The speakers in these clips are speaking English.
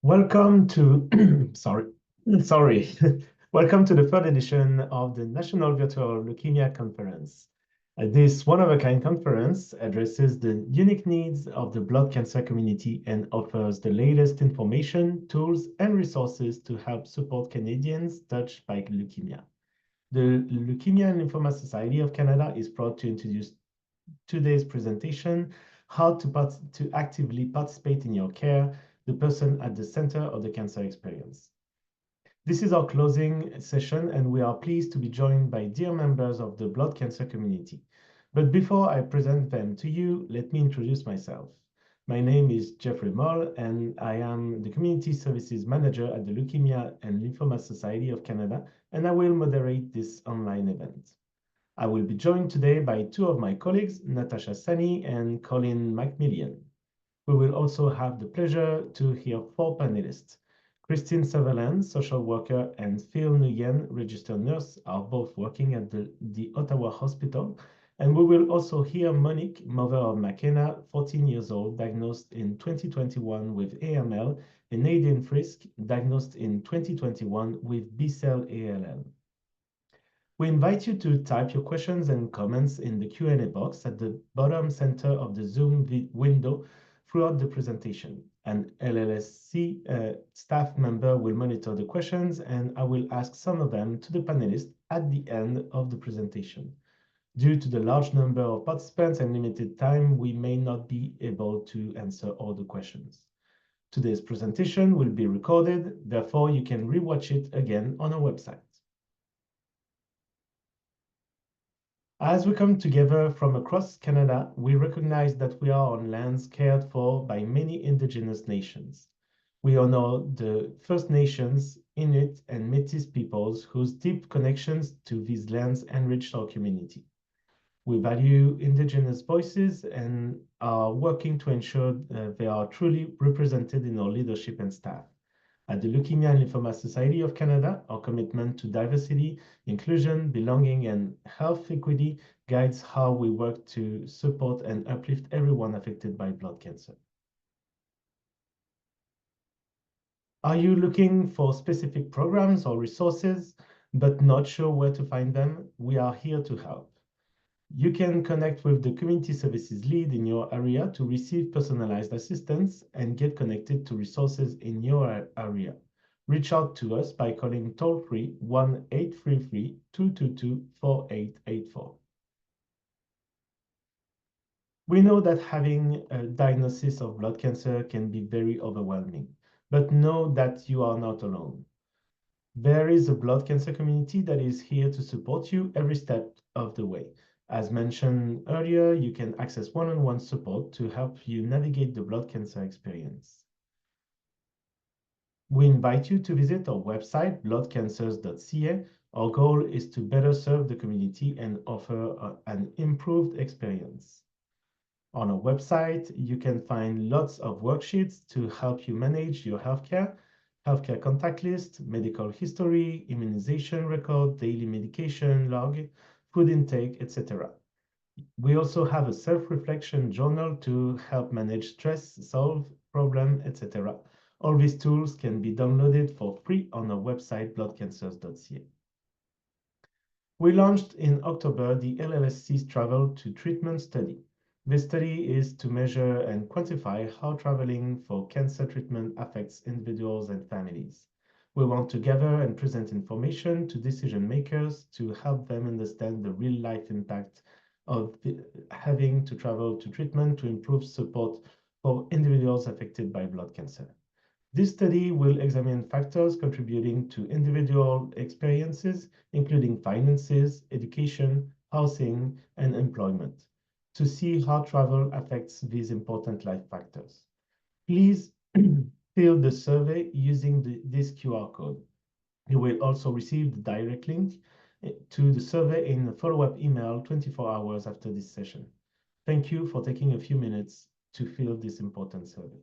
Welcome to, sorry. Welcome to the third edition of the National Virtual Leukemia Conference. This one-of-a-kind conference addresses the unique needs of the blood cancer community and offers the latest information, tools, and resources to help support Canadians touched by leukemia. The Leukemia and Lymphoma Society of Canada is proud to introduce today's presentation, how to actively participate in your care, the person at the center of the cancer experience. This is our closing session, and we are pleased to be joined by dear members of the blood cancer community. But before I present them to you, let me introduce myself. My name is Geoffrey Molle, and I am the Community Services Manager at the Leukemia and Lymphoma Society of Canada, and I will moderate this online event. I will be joined today by two of my colleagues, Natasha Sani and Colin Macmillan. We will also have the pleasure to hear four panelists. Christine Sutherland, social worker, and Phil Nguyen, registered nurse, are both working at the Ottawa Hospital. And we will also hear Monique, mother of McKenna, 14 years old, diagnosed in 2021 with AML, and Nadine Frisk, diagnosed in 2021 with B-cell ALL. We invite you to type your questions and comments in the Q&A box at the bottom center of the Zoom window throughout the presentation. An LLSC staff member will monitor the questions, and I will ask some of them to the panelists at the end of the presentation. Due to the large number of participants and limited time, we may not be able to answer all the questions. Today's presentation will be recorded, therefore you can rewatch it again on our website. As we come together from across Canada, we recognize that we are on lands cared for by many Indigenous nations. We honor the First Nations, Inuit, and Métis peoples whose deep connections to these lands enrich our community. We value Indigenous voices and are working to ensure they are truly represented in our leadership and staff. At the Leukemia and Lymphoma Society of Canada, our commitment to diversity, inclusion, belonging, and health equity guides how we work to support and uplift everyone affected by blood cancer. Are you looking for specific programs or resources, but not sure where to find them? We are here to help. You can connect with the community services lead in your area to receive personalized assistance and get connected to resources in your area. Reach out to us by calling toll-free 1-833-222-4884. We know that having a diagnosis of blood cancer can be very overwhelming, but know that you are not alone. There is a blood cancer community that is here to support you every step of the way. As mentioned earlier, you can access one-on-one support to help you navigate the blood cancer experience. We invite you to visit our website, bloodcancers.ca. Our goal is to better serve the community and offer an improved experience. On our website, you can find lots of worksheets to help you manage your healthcare contact list, medical history, immunization record, daily medication log, food intake, etc. We also have a self-reflection journal to help manage stress, solve problem, etc. All these tools can be downloaded for free on our website, bloodcancers.ca. We launched in October the LLSC's Travel to Treatment study. This study is to measure and quantify how traveling for cancer treatment affects individuals and families. We want to gather and present information to decision makers to help them understand the real-life impact of having to travel to treatment to improve support for individuals affected by blood cancer. This study will examine factors contributing to individual experiences, including finances, education, housing, and employment, to see how travel affects these important life factors. Please fill the survey using this QR code. You will also receive the direct link to the survey in a follow-up email 24 hours after this session. Thank you for taking a few minutes to fill this important survey.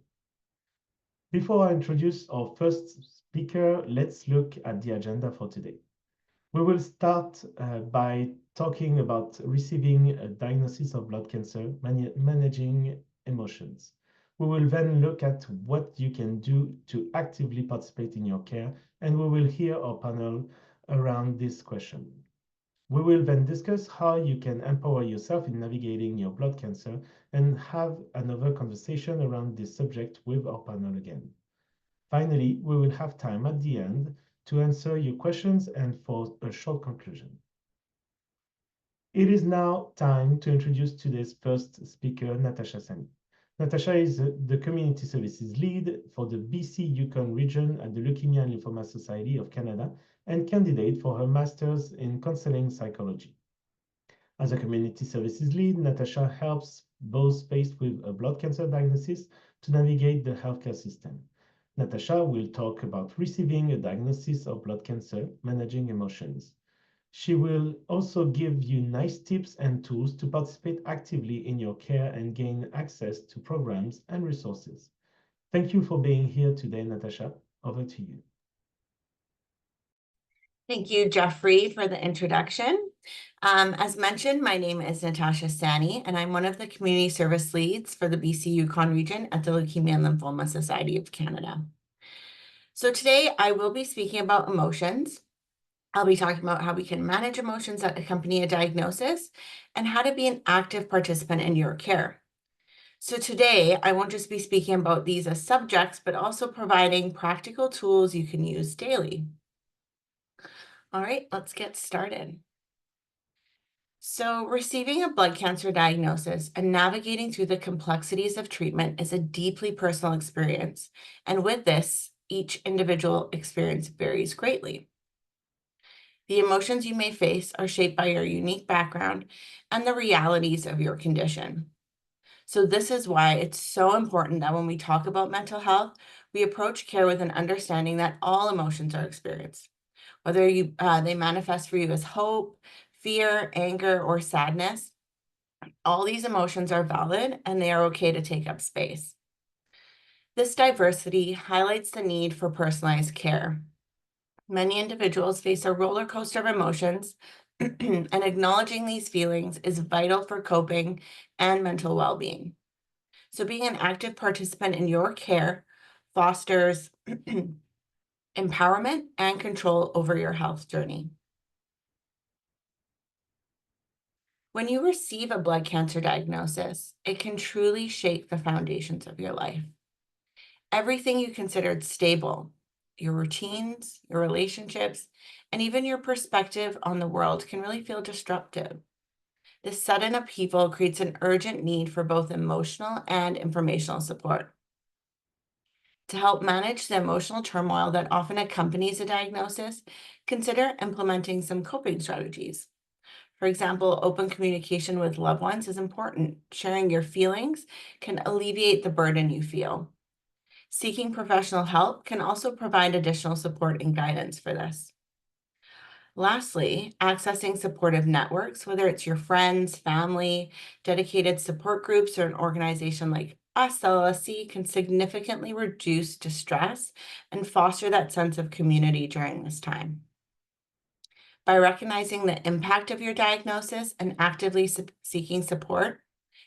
Before I introduce our first speaker, let's look at the agenda for today. We will start by talking about receiving a diagnosis of blood cancer, managing emotions. We will then look at what you can do to actively participate in your care, and we will hear our panel around this question. We will then discuss how you can empower yourself in navigating your blood cancer and have another conversation around this subject with our panel again. Finally, we will have time at the end to answer your questions and for a short conclusion. It is now time to introduce today's first speaker, Natasha Sani. Natasha is the Community Services Lead for the BC Yukon region at the Leukemia and Lymphoma Society of Canada and candidate for her Master's in Counseling Psychology. As a Community Services Lead, Natasha helps those faced with a blood cancer diagnosis to navigate the healthcare system. Natasha will talk about receiving a diagnosis of blood cancer, managing emotions. She will also give you nice tips and tools to participate actively in your care and gain access to programs and resources. Thank you for being here today, Natasha. Over to you. Thank you, Geoffrey, for the introduction. As mentioned, my name is Natasha Sani, and I'm one of the community service leads for the BC Yukon region at the Leukemia and Lymphoma Society of Canada. So today I will be speaking about emotions. I'll be talking about how we can manage emotions that accompany a diagnosis and how to be an active participant in your care. So today I won't just be speaking about these as subjects, but also providing practical tools you can use daily. All right, let's get started. So receiving a blood cancer diagnosis and navigating through the complexities of treatment is a deeply personal experience. And with this, each individual experience varies greatly. The emotions you may face are shaped by your unique background and the realities of your condition. So this is why it's so important that when we talk about mental health, we approach care with an understanding that all emotions are experienced. Whether they manifest for you as hope, fear, anger, or sadness, all these emotions are valid and they are okay to take up space. This diversity highlights the need for personalized care. Many individuals face a roller coaster of emotions, and acknowledging these feelings is vital for coping and mental well-being. So being an active participant in your care fosters empowerment and control over your health journey. When you receive a blood cancer diagnosis, it can truly shake the foundations of your life. Everything you considered stable, your routines, your relationships, and even your perspective on the world can really feel disruptive. This sudden upheaval creates an urgent need for both emotional and informational support. To help manage the emotional turmoil that often accompanies a diagnosis, consider implementing some coping strategies. For example, open communication with loved ones is important. Sharing your feelings can alleviate the burden you feel. Seeking professional help can also provide additional support and guidance for this. Lastly, accessing supportive networks, whether it's your friends, family, dedicated support groups, or an organization like us, LLSC, can significantly reduce distress and foster that sense of community during this time. By recognizing the impact of your diagnosis and actively seeking support,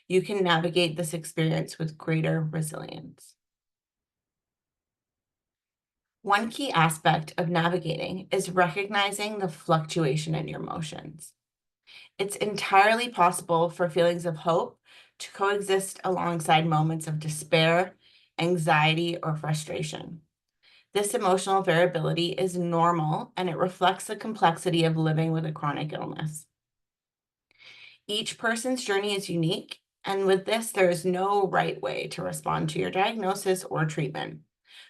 you can navigate this experience with greater resilience. One key aspect of navigating is recognizing the fluctuation in your emotions. It's entirely possible for feelings of hope to coexist alongside moments of despair, anxiety, or frustration. This emotional variability is normal, and it reflects the complexity of living with a chronic illness. Each person's journey is unique, and with this, there is no right way to respond to your diagnosis or treatment.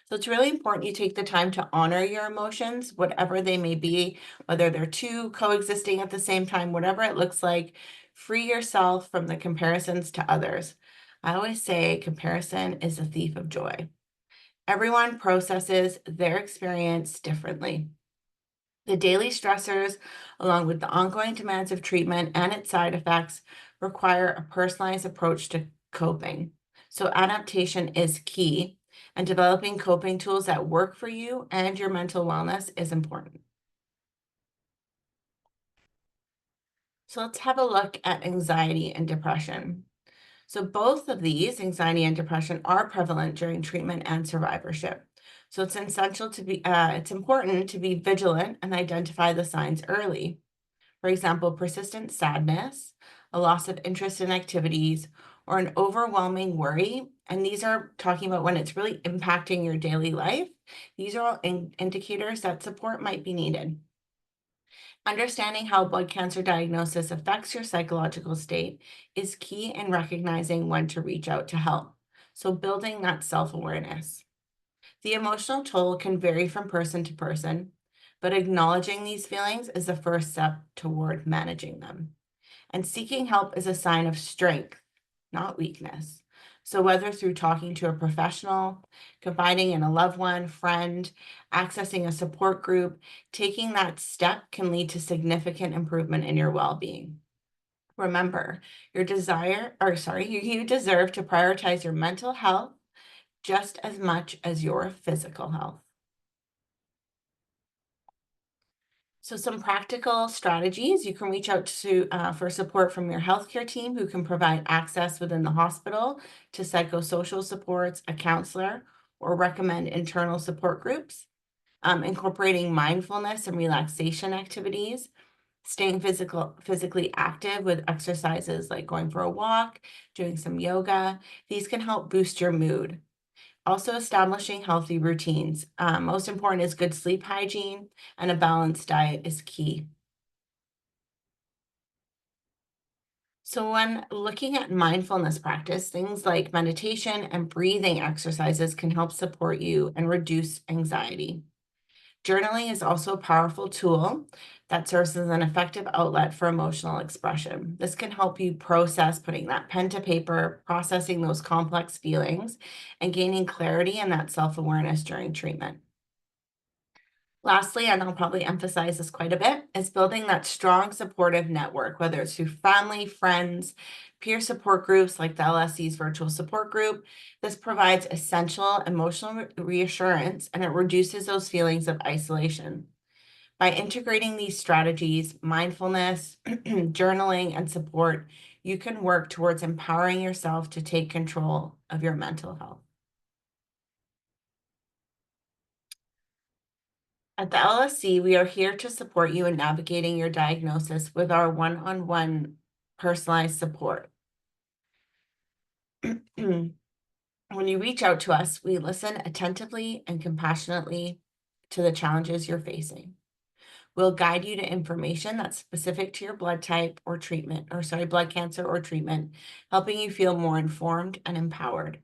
So it's really important you take the time to honor your emotions, whatever they may be, whether they're two coexisting at the same time, whatever it looks like. Free yourself from the comparisons to others. I always say comparison is a thief of joy. Everyone processes their experience differently. The daily stressors, along with the ongoing demands of treatment and its side effects, require a personalized approach to coping. So adaptation is key, and developing coping tools that work for you and your mental wellness is important. So let's have a look at anxiety and depression. So both of these, anxiety and depression, are prevalent during treatment and survivorship. So it's it's important to be vigilant and identify the signs early. For example, persistent sadness, a loss of interest in activities, or an overwhelming worry. And these are talking about when it's really impacting your daily life. These are all indicators that support might be needed. Understanding how blood cancer diagnosis affects your psychological state is key in recognizing when to reach out to help. So building that self-awareness. The emotional toll can vary from person to person, but acknowledging these feelings is the first step toward managing them. And seeking help is a sign of strength, not weakness. So whether through talking to a professional, confiding in a loved one, friend, accessing a support group, taking that step can lead to significant improvement in your well-being. Remember, you deserve to prioritize your mental health just as much as your physical health. So some practical strategies, you can reach out to for support from your healthcare team who can provide access within the hospital to psychosocial supports, a counselor, or recommend internal support groups. Incorporating mindfulness and relaxation activities, staying physically active with exercises like going for a walk, doing some yoga. These can help boost your mood. Also establishing healthy routines. Most important is good sleep hygiene, and a balanced diet is key. So when looking at mindfulness practice, things like meditation and breathing exercises can help support you and reduce anxiety. Journaling is also a powerful tool that serves as an effective outlet for emotional expression. This can help you process putting that pen to paper, processing those complex feelings, and gaining clarity and that self-awareness during treatment. Lastly, and I'll probably emphasize this quite a bit, is building that strong supportive network, whether it's through family, friends, peer support groups like the LLSC's virtual support group. This provides essential emotional reassurance, and it reduces those feelings of isolation. By integrating these strategies, mindfulness, journaling, and support, you can work towards empowering yourself to take control of your mental health. At the LLSC, we are here to support you in navigating your diagnosis with our one-on-one personalized support. When you reach out to us, we listen attentively and compassionately to the challenges you're facing. We'll guide you to information that's specific to your blood type or treatment, blood cancer or treatment, helping you feel more informed and empowered.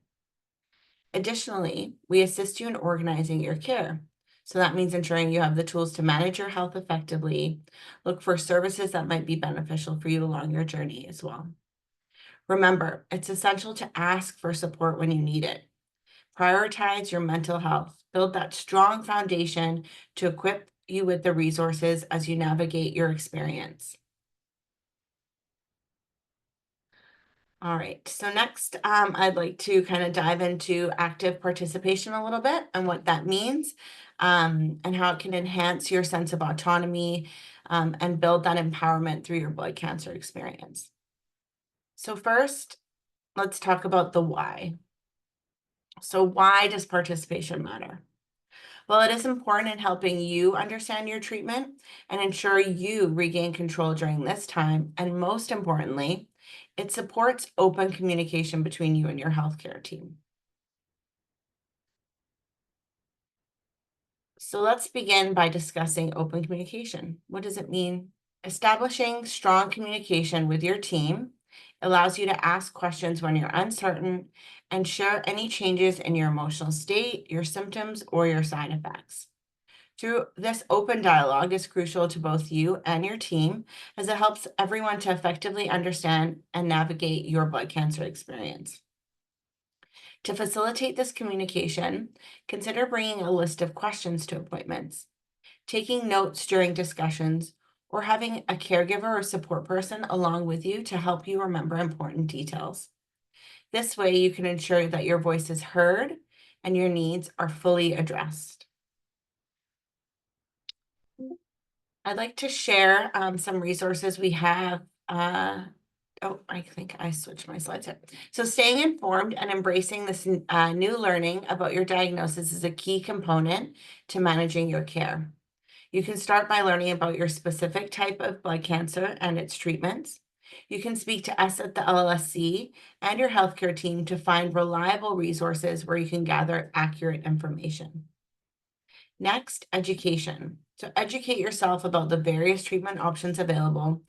Additionally, we assist you in organizing your care. So that means ensuring you have the tools to manage your health effectively, look for services that might be beneficial for you along your journey as well. Remember, it's essential to ask for support when you need it. Prioritize your mental health. Build that strong foundation to equip you with the resources as you navigate your experience. All right, so next, I'd like to kind of dive into active participation a little bit and what that means, and how it can enhance your sense of autonomy, and build that empowerment through your blood cancer experience. So first, let's talk about the why. So why does participation matter? Well, it is important in helping you understand your treatment and ensure you regain control during this time. And most importantly, it supports open communication between you and your healthcare team. So let's begin by discussing open communication. What does it mean? Establishing strong communication with your team allows you to ask questions when you're uncertain and share any changes in your emotional state, your symptoms, or your side effects. Through this open dialogue is crucial to both you and your team, as it helps everyone to effectively understand and navigate your blood cancer experience. To facilitate this communication, consider bringing a list of questions to appointments, taking notes during discussions, or having a caregiver or support person along with you to help you remember important details. This way, you can ensure that your voice is heard and your needs are fully addressed. I'd like to share some resources we have Oh, I think I switched my slides here. So staying informed and embracing this new learning about your diagnosis is a key component to managing your care. You can start by learning about your specific type of blood cancer and its treatments. You can speak to us at the LLSC and your healthcare team to find reliable resources where you can gather accurate information. Next, education. So educate yourself about the various treatment options available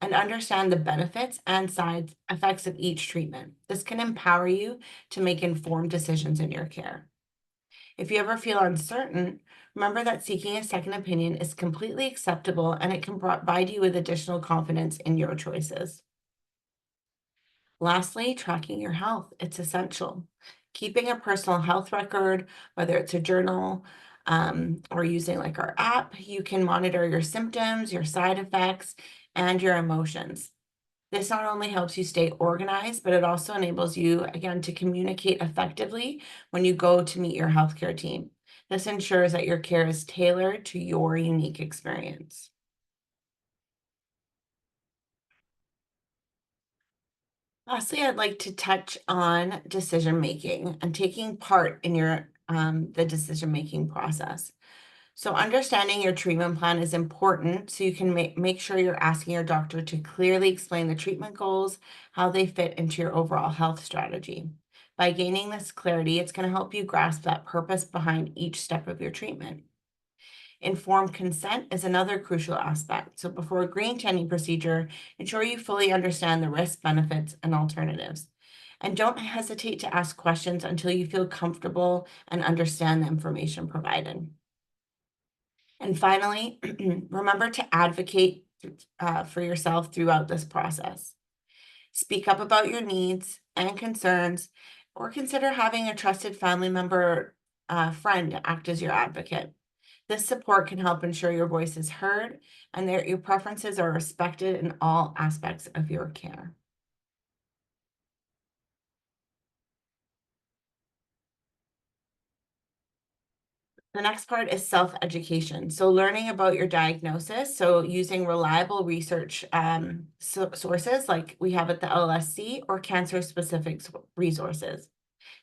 and understand the benefits and side effects of each treatment. This can empower you to make informed decisions in your care. If you ever feel uncertain, remember that seeking a second opinion is completely acceptable and it can provide you with additional confidence in your choices. Lastly, tracking your health. It's essential. Keeping a personal health record, whether it's a journal or using like our app, you can monitor your symptoms, your side effects, and your emotions. This not only helps you stay organized, but it also enables you, again, to communicate effectively when you go to meet your healthcare team. This ensures that your care is tailored to your unique experience. Lastly, I'd like to touch on decision-making and taking part in your the decision-making process. So understanding your treatment plan is important so you can make sure you're asking your doctor to clearly explain the treatment goals, how they fit into your overall health strategy. By gaining this clarity, it's going to help you grasp that purpose behind each step of your treatment. Informed consent is another crucial aspect. So before agreeing to any procedure, ensure you fully understand the risks, benefits, and alternatives. And don't hesitate to ask questions until you feel comfortable and understand the information provided. And finally, remember to advocate for yourself throughout this process. Speak up about your needs and concerns, or consider having a trusted family member, friend act as your advocate. This support can help ensure your voice is heard and that your preferences are respected in all aspects of your care. The next part is self-education. So learning about your diagnosis. So using reliable research sources like we have at the LLSC or cancer-specific resources.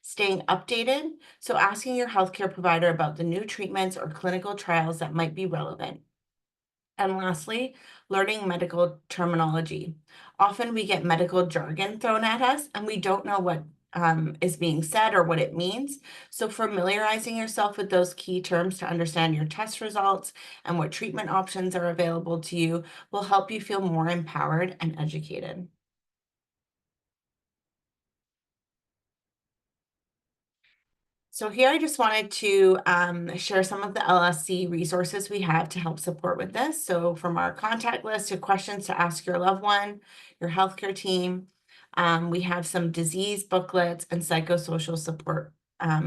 Staying updated. So asking your healthcare provider about the new treatments or clinical trials that might be relevant. And lastly, learning medical terminology. Often we get medical jargon thrown at us and we don't know what is being said or what it means. So familiarizing yourself with those key terms to understand your test results and what treatment options are available to you will help you feel more empowered and educated. So here I just wanted to share some of the LLSC resources we have to help support with this. So from our contact list to questions to ask your loved one, your healthcare team, we have some disease booklets and psychosocial support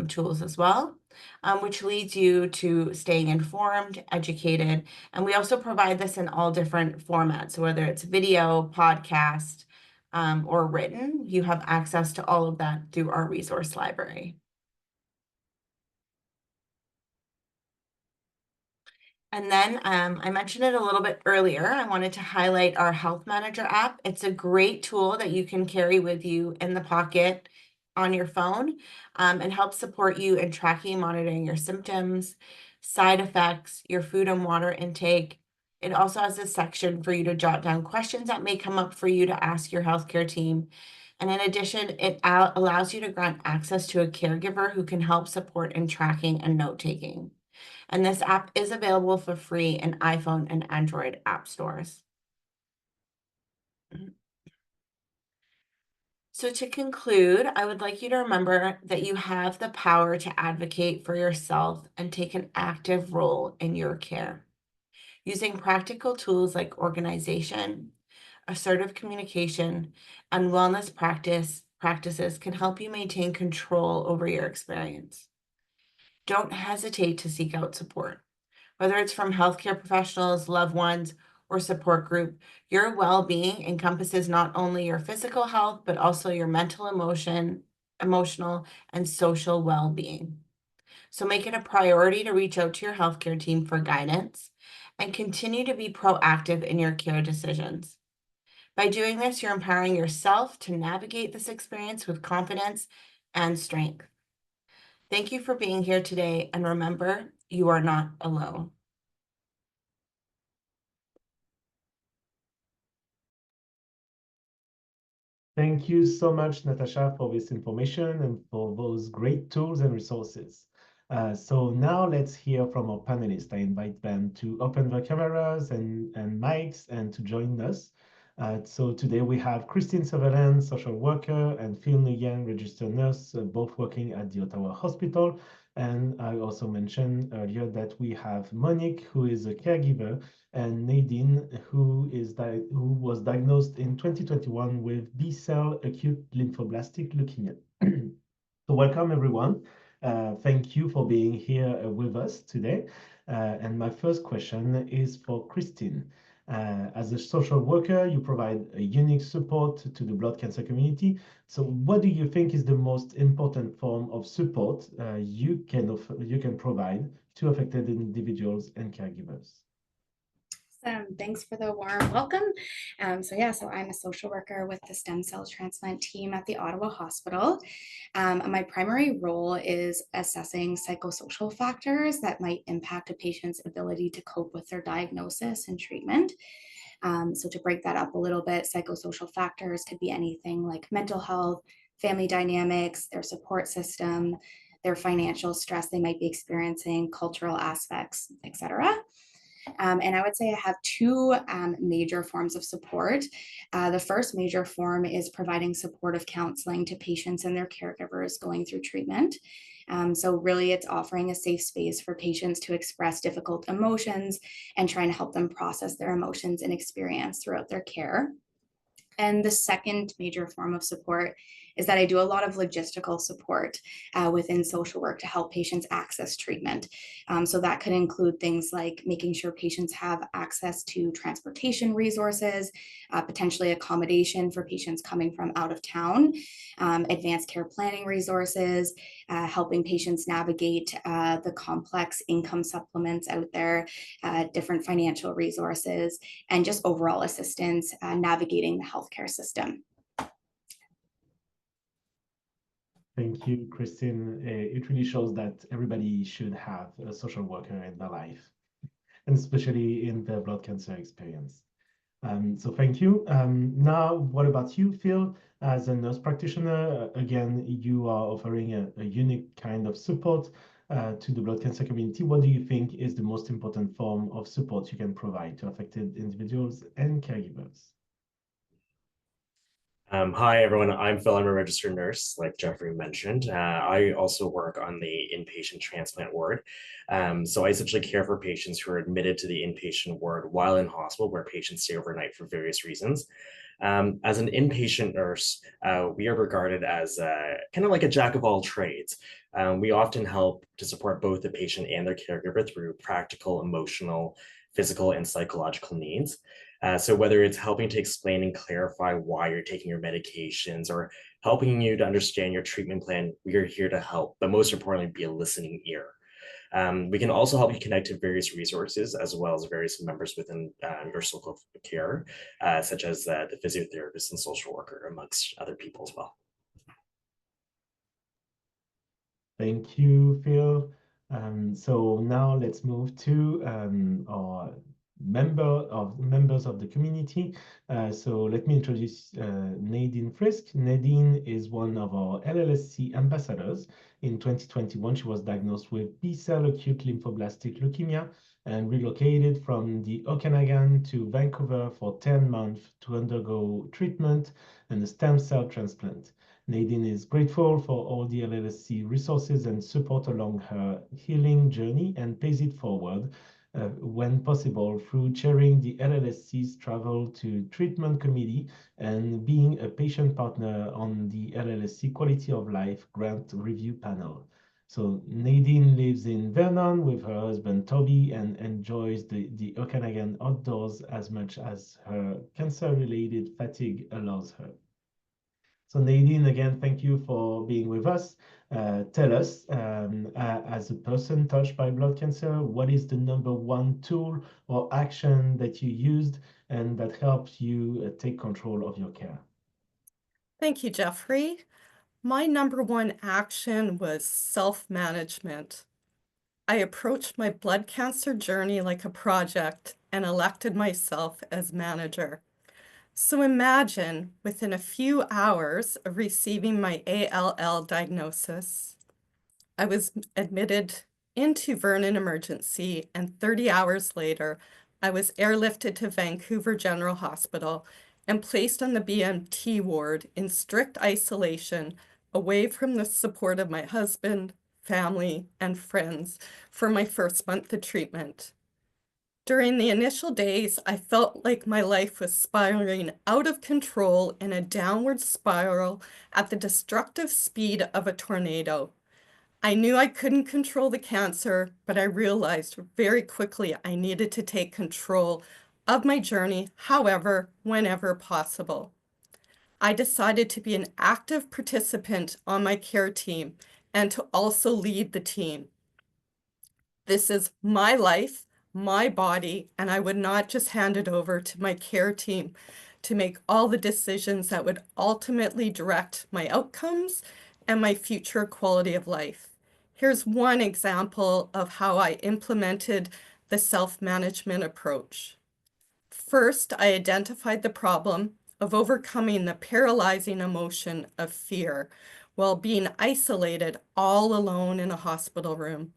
tools as well, which leads you to staying informed, educated, and we also provide this in all different formats. So whether it's video, podcast, or written, you have access to all of that through our resource library. And then I mentioned it a little bit earlier. I wanted to highlight our Health Manager app. It's a great tool that you can carry with you in the pocket on your phone and help support you in tracking and monitoring your symptoms, side effects, your food and water intake. It also has a section for you to jot down questions that may come up for you to ask your healthcare team. And in addition, it allows you to grant access to a caregiver who can help support in tracking and note-taking. And this app is available for free in iPhone and Android app stores. So to conclude, I would like you to remember that you have the power to advocate for yourself and take an active role in your care. Using practical tools like organization, assertive communication, and wellness practices can help you maintain control over your experience. Don't hesitate to seek out support. Whether it's from healthcare professionals, loved ones, or support group, your well-being encompasses not only your physical health, but also your mental, emotional, and social well-being. So make it a priority to reach out to your healthcare team for guidance and continue to be proactive in your care decisions. By doing this, you're empowering yourself to navigate this experience with confidence and strength. Thank you for being here today, and remember, you are not alone. Thank you so much, Natasha, for this information and for those great tools and resources. So now let's hear from our panelists. I invite them to open their cameras and mics and to join us. So today we have Christine Sutherland, social worker, and Phil Nguyen, registered nurse, both working at the Ottawa Hospital. And I also mentioned earlier that we have Monique, who is a caregiver, and Nadine, who was diagnosed in 2021 with B-cell acute lymphoblastic leukemia. So welcome, everyone. Thank you for being here with us today. And my first question is for Christine. As a social worker, you provide a unique support to the blood cancer community. So what do you think is the most important form of support you can provide to affected individuals and caregivers? Thanks for the warm welcome. So I'm a social worker with the stem cell transplant team at the Ottawa Hospital. My primary role is assessing psychosocial factors that might impact a patient's ability to cope with their diagnosis and treatment. So to break that up a little bit, psychosocial factors could be anything like mental health, family dynamics, their support system, their financial stress they might be experiencing, cultural aspects, etc. And I would say I have two major forms of support. The first major form is providing supportive counseling to patients and their caregivers going through treatment. So really it's offering a safe space for patients to express difficult emotions and trying to help them process their emotions and experience throughout their care. And the second major form of support is that I do a lot of logistical support within social work to help patients access treatment. So that could include things like making sure patients have access to transportation resources, potentially accommodation for patients coming from out of town, advanced care planning resources, helping patients navigate the complex income supplements out there, different financial resources, and just overall assistance navigating the healthcare system. Thank you, Christine. It really shows that everybody should have a social worker in their life, and especially in the blood cancer experience. So thank you. Now, what about you, Phil? As a nurse practitioner, again, you are offering a unique kind of support to the blood cancer community. What do you think is the most important form of support you can provide to affected individuals and caregivers? Hi, everyone. I'm Phil. I'm a registered nurse, like Geoffrey mentioned. I also work on the inpatient transplant ward. So I essentially care for patients who are admitted to the inpatient ward while in hospital, where patients stay overnight for various reasons. As an inpatient nurse, we are regarded as kind of like a jack of all trades. We often help to support both the patient and their caregiver through practical, emotional, physical, and psychological needs. So whether it's helping to explain and clarify why you're taking your medications or helping you to understand your treatment plan, we are here to help, but most importantly, be a listening ear. We can also help you connect to various resources as well as various members within your circle of care, such as the physiotherapist and social worker, amongst other people as well. Thank you, Phil. So now let's move to our members of the community. So let me introduce Nadine Frisk. Nadine is one of our LLSC ambassadors. In 2021, she was diagnosed with B-cell acute lymphoblastic leukemia and relocated from the Okanagan to Vancouver for 10 months to undergo treatment and a stem cell transplant. Nadine is grateful for all the LLSC resources and support along her healing journey and pays it forward when possible through chairing the LLSC's travel to treatment committee and being a patient partner on the LLSC Quality of Life Grant Review Panel. So Nadine lives in Vernon with her husband Toby and enjoys the Okanagan outdoors as much as her cancer-related fatigue allows her. So Nadine, again, thank you for being with us. Tell us, as a person touched by blood cancer, what is the #1 tool or action that you used and that helps you take control of your care? Thank you, Geoffrey. My #1 action was self-management. I approached my blood cancer journey like a project and elected myself as manager. So imagine within a few hours of receiving my ALL diagnosis, I was admitted into Vernon Emergency, and 30 hours later, I was airlifted to Vancouver General Hospital and placed on the BMT ward in strict isolation, away from the support of my husband, family, and friends for my first month of treatment. During the initial days, I felt like my life was spiraling out of control in a downward spiral at the destructive speed of a tornado. I knew I couldn't control the cancer, but I realized very quickly I needed to take control of my journey, however, whenever possible. I decided to be an active participant on my care team and to also lead the team. This is my life, my body, and I would not just hand it over to my care team to make all the decisions that would ultimately direct my outcomes and my future quality of life. Here's one example of how I implemented the self-management approach. First, I identified the problem of overcoming the paralyzing emotion of fear while being isolated all alone in a hospital room.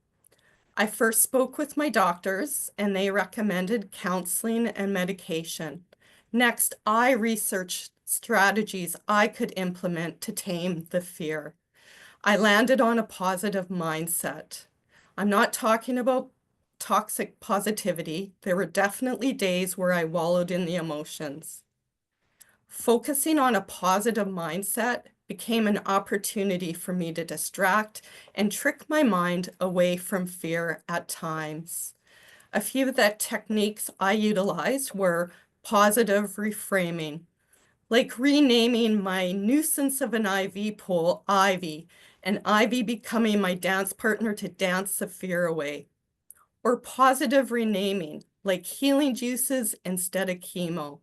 I first spoke with my doctors, and they recommended counseling and medication. Next, I researched strategies I could implement to tame the fear. I landed on a positive mindset. I'm not talking about toxic positivity. There were definitely days where I wallowed in the emotions. Focusing on a positive mindset became an opportunity for me to distract and trick my mind away from fear at times. A few of the techniques I utilized were positive reframing, like renaming my nuisance of an IV pole Ivy, and Ivy becoming my dance partner to dance the fear away. Or positive renaming, like healing juices instead of chemo.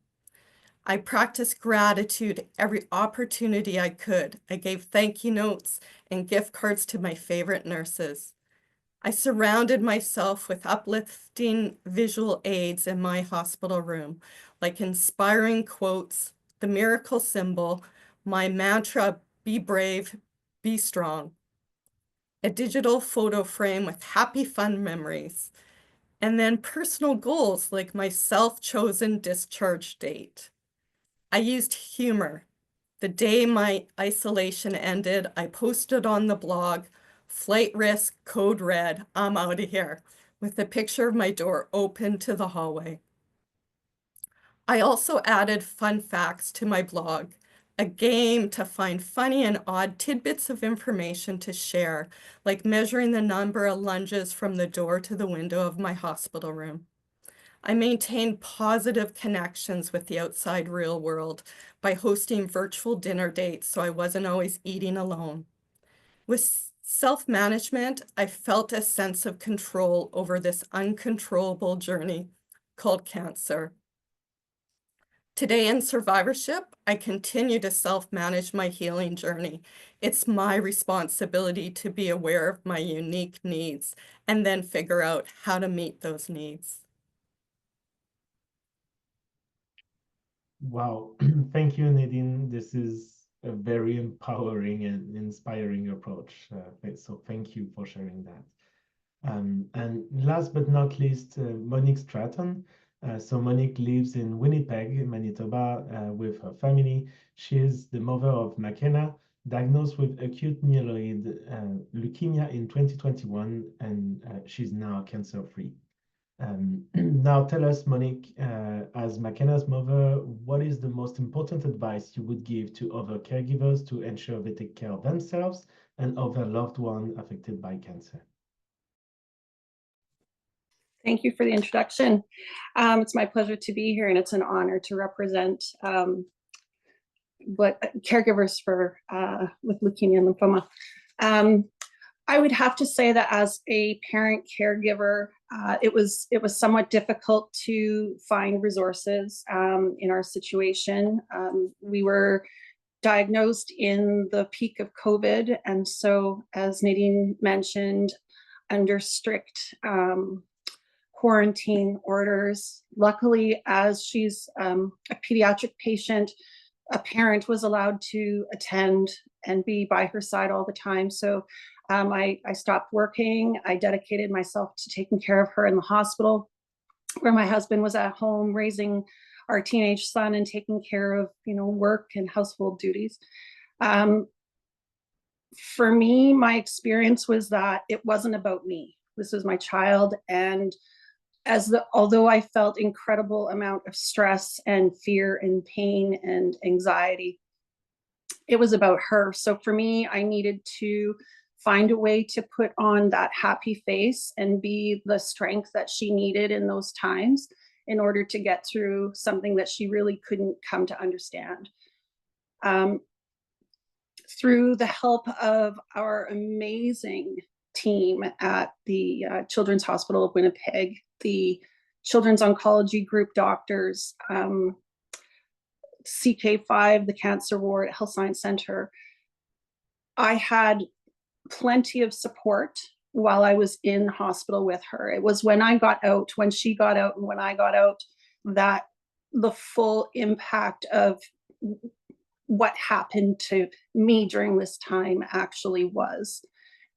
I practiced gratitude every opportunity I could. I gave thank you notes and gift cards to my favorite nurses. I surrounded myself with uplifting visual aids in my hospital room, like inspiring quotes, the miracle symbol, my mantra, be brave, be strong, a digital photo frame with happy fun memories, and then personal goals like my self-chosen discharge date. I used humor. The day my isolation ended, I posted on the blog, "Flight risk, code red, I'm out of here," with a picture of my door open to the hallway. I also added fun facts to my blog, a game to find funny and odd tidbits of information to share, like measuring the number of lunges from the door to the window of my hospital room. I maintained positive connections with the outside real world by hosting virtual dinner dates so I wasn't always eating alone. With self-management, I felt a sense of control over this uncontrollable journey called cancer. Today in survivorship, I continue to self-manage my healing journey. It's my responsibility to be aware of my unique needs and then figure out how to meet those needs. Wow, thank you, Nadine. This is a very empowering and inspiring approach. So thank you for sharing that. And last but not least, Monique Stratton. So Monique lives in Winnipeg, Manitoba, with her family. She is the mother of McKenna, diagnosed with acute myeloid leukemia in 2021, and she's now cancer-free. Now tell us, Monique, as McKenna's mother, what is the most important advice you would give to other caregivers to ensure they take care of themselves and of their loved one affected by cancer? Thank you for the introduction. It's my pleasure to be here, and it's an honor to represent caregivers for with leukemia and lymphoma. I would have to say that as a parent caregiver, it was somewhat difficult to find resources in our situation. We were diagnosed in the peak of COVID, and so, as Nadine mentioned, under strict quarantine orders. Luckily, as she's a pediatric patient, a parent was allowed to attend and be by her side all the time. So I stopped working. I dedicated myself to taking care of her in the hospital, where my husband was at home raising our teenage son and taking care of, work and household duties. For me, my experience was that it wasn't about me. This was my child. And although I felt incredible amount of stress and fear and pain and anxiety, it was about her. So for me, I needed to find a way to put on that happy face and be the strength that she needed in those times in order to get through something that she really couldn't come to understand. Through the help of our amazing team at the Children's Hospital of Winnipeg, the Children's Oncology Group doctors, CK5, the Cancer Ward, Health Science Center, I had plenty of support while I was in hospital with her. It was when I got out, when she got out, and when I got out, that the full impact of what happened to me during this time actually was.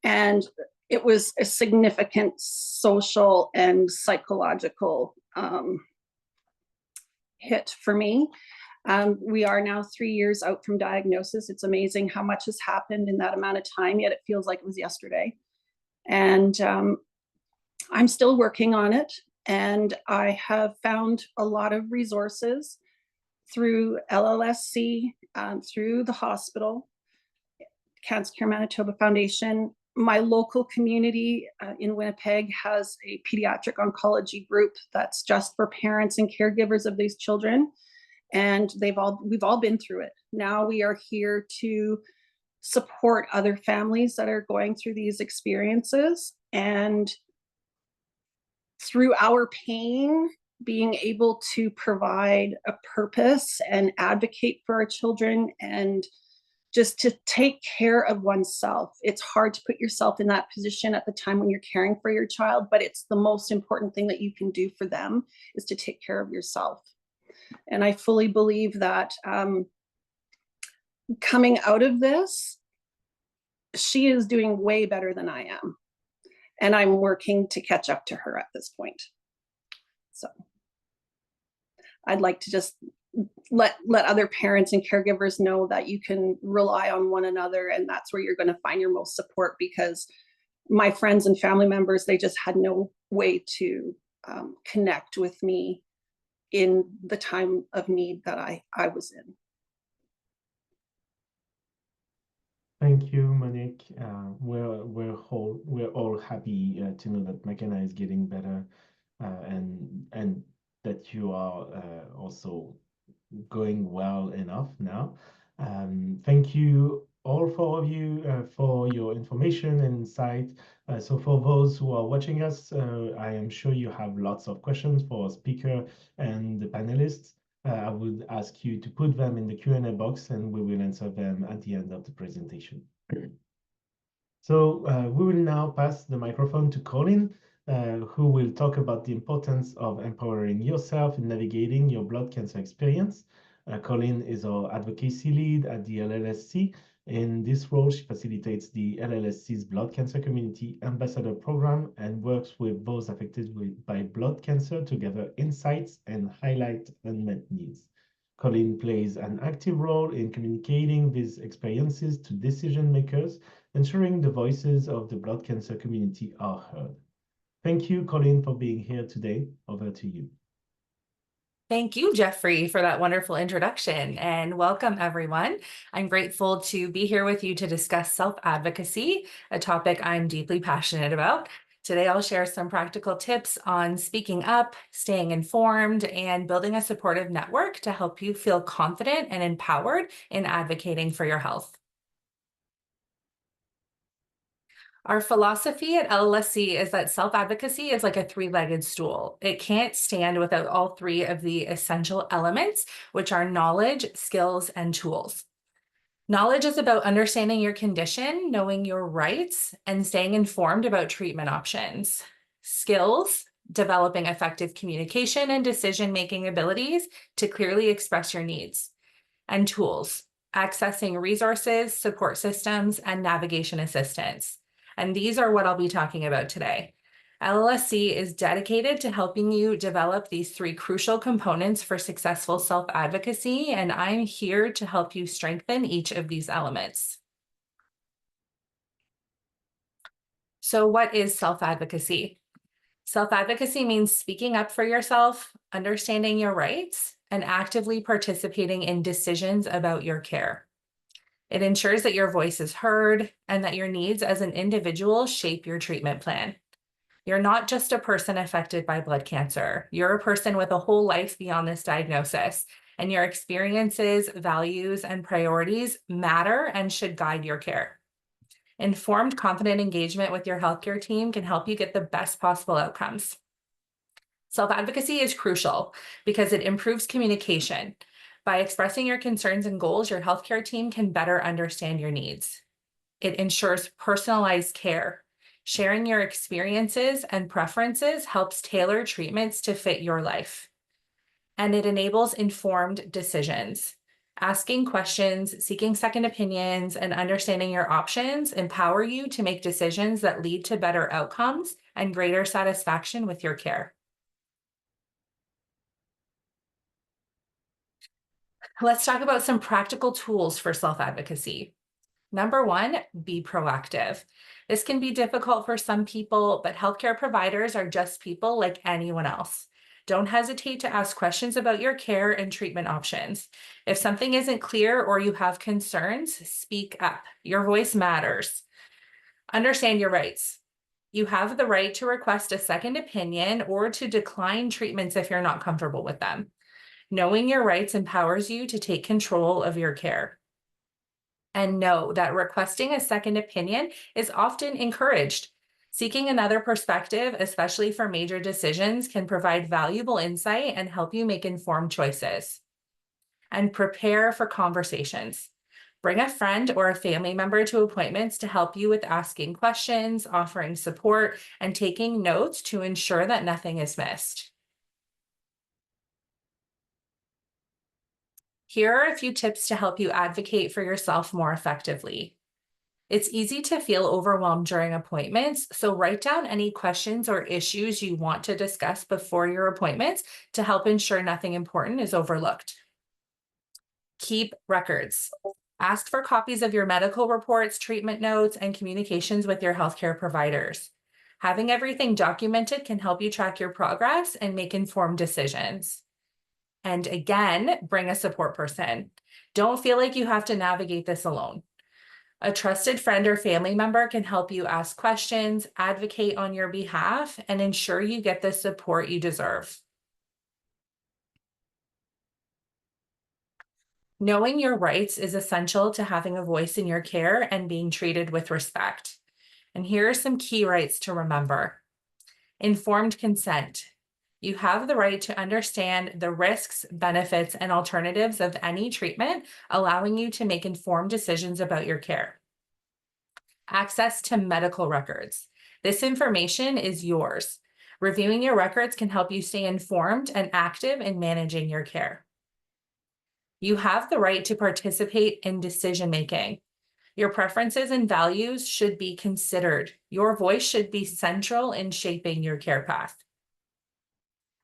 And it was a significant social and psychological hit for me. We are now 3 years out from diagnosis. It's amazing how much has happened in that amount of time, yet it feels like it was yesterday. And I'm still working on it. And I have found a lot of resources through LLSC, through the hospital, Cancer Care Manitoba Foundation. My local community in Winnipeg has a pediatric oncology group that's just for parents and caregivers of these children. And we've all been through it. Now we are here to support other families that are going through these experiences. And through our pain, being able to provide a purpose and advocate for our children and just to take care of oneself. It's hard to put yourself in that position at the time when you're caring for your child, but it's the most important thing that you can do for them is to take care of yourself. And I fully believe that coming out of this, she is doing way better than I am. And I'm working to catch up to her at this point. So I'd like to just let other parents and caregivers know that you can rely on one another, and that's where you're going to find your most support, because my friends and family members, they just had no way to connect with me in the time of need that I was in. Thank you, Monique. We're all happy to know that McKenna is getting better, and that you are also going well enough now. Thank you all four of you for your information and insight. So for those who are watching us, I am sure you have lots of questions for our speaker and the panelists. I would ask you to put them in the Q&A box and we will answer them at the end of the presentation. So we will now pass the microphone to Colin, who will talk about the importance of empowering yourself in navigating your blood cancer experience. Colin is our advocacy lead at the LLSC. In this role, she facilitates the LLSC's Blood Cancer Community Ambassador Program and works with those affected by blood cancer to gather insights and highlight unmet needs. Colin plays an active role in communicating these experiences to decision makers, ensuring the voices of the blood cancer community are heard. Thank you, Colin, for being here today. Over to you. Thank you, Geoffrey, for that wonderful introduction, and welcome everyone. I'm grateful to be here with you to discuss self-advocacy, a topic I'm deeply passionate about. Today, I'll share some practical tips on speaking up, staying informed, and building a supportive network to help you feel confident and empowered in advocating for your health. Our philosophy at LLSC is that self-advocacy is like a three-legged stool. It can't stand without all three of the essential elements, which are knowledge, skills, and tools. Knowledge is about understanding your condition, knowing your rights, and staying informed about treatment options. Skills, developing effective communication and decision-making abilities to clearly express your needs. And tools, accessing resources, support systems, and navigation assistance. And these are what I'll be talking about today. LLSC is dedicated to helping you develop these three crucial components for successful self-advocacy, and I'm here to help you strengthen each of these elements. So what is self-advocacy? Self-advocacy means speaking up for yourself, understanding your rights, and actively participating in decisions about your care. It ensures that your voice is heard and that your needs as an individual shape your treatment plan. You're not just a person affected by blood cancer. You're a person with a whole life beyond this diagnosis, and your experiences, values, and priorities matter and should guide your care. Informed, confident engagement with your healthcare team can help you get the best possible outcomes. Self-advocacy is crucial because it improves communication. By expressing your concerns and goals, your healthcare team can better understand your needs. It ensures personalized care. Sharing your experiences and preferences helps tailor treatments to fit your life. And it enables informed decisions. Asking questions, seeking second opinions, and understanding your options empower you to make decisions that lead to better outcomes and greater satisfaction with your care. Let's talk about some practical tools for self-advocacy. Number one, be proactive. This can be difficult for some people, but healthcare providers are just people like anyone else. Don't hesitate to ask questions about your care and treatment options. If something isn't clear or you have concerns, speak up. Your voice matters. Understand your rights. You have the right to request a second opinion or to decline treatments if you're not comfortable with them. Knowing your rights empowers you to take control of your care. And know that requesting a second opinion is often encouraged. Seeking another perspective, especially for major decisions, can provide valuable insight and help you make informed choices. And prepare for conversations. Bring a friend or a family member to appointments to help you with asking questions, offering support, and taking notes to ensure that nothing is missed. Here are a few tips to help you advocate for yourself more effectively. It's easy to feel overwhelmed during appointments, so write down any questions or issues you want to discuss before your appointments to help ensure nothing important is overlooked. Keep records. Ask for copies of your medical reports, treatment notes, and communications with your healthcare providers. Having everything documented can help you track your progress and make informed decisions. And again, bring a support person. Don't feel like you have to navigate this alone. A trusted friend or family member can help you ask questions, advocate on your behalf, and ensure you get the support you deserve. Knowing your rights is essential to having a voice in your care and being treated with respect. And here are some key rights to remember. Informed consent. You have the right to understand the risks, benefits, and alternatives of any treatment, allowing you to make informed decisions about your care. Access to medical records. This information is yours. Reviewing your records can help you stay informed and active in managing your care. You have the right to participate in decision-making. Your preferences and values should be considered. Your voice should be central in shaping your care path.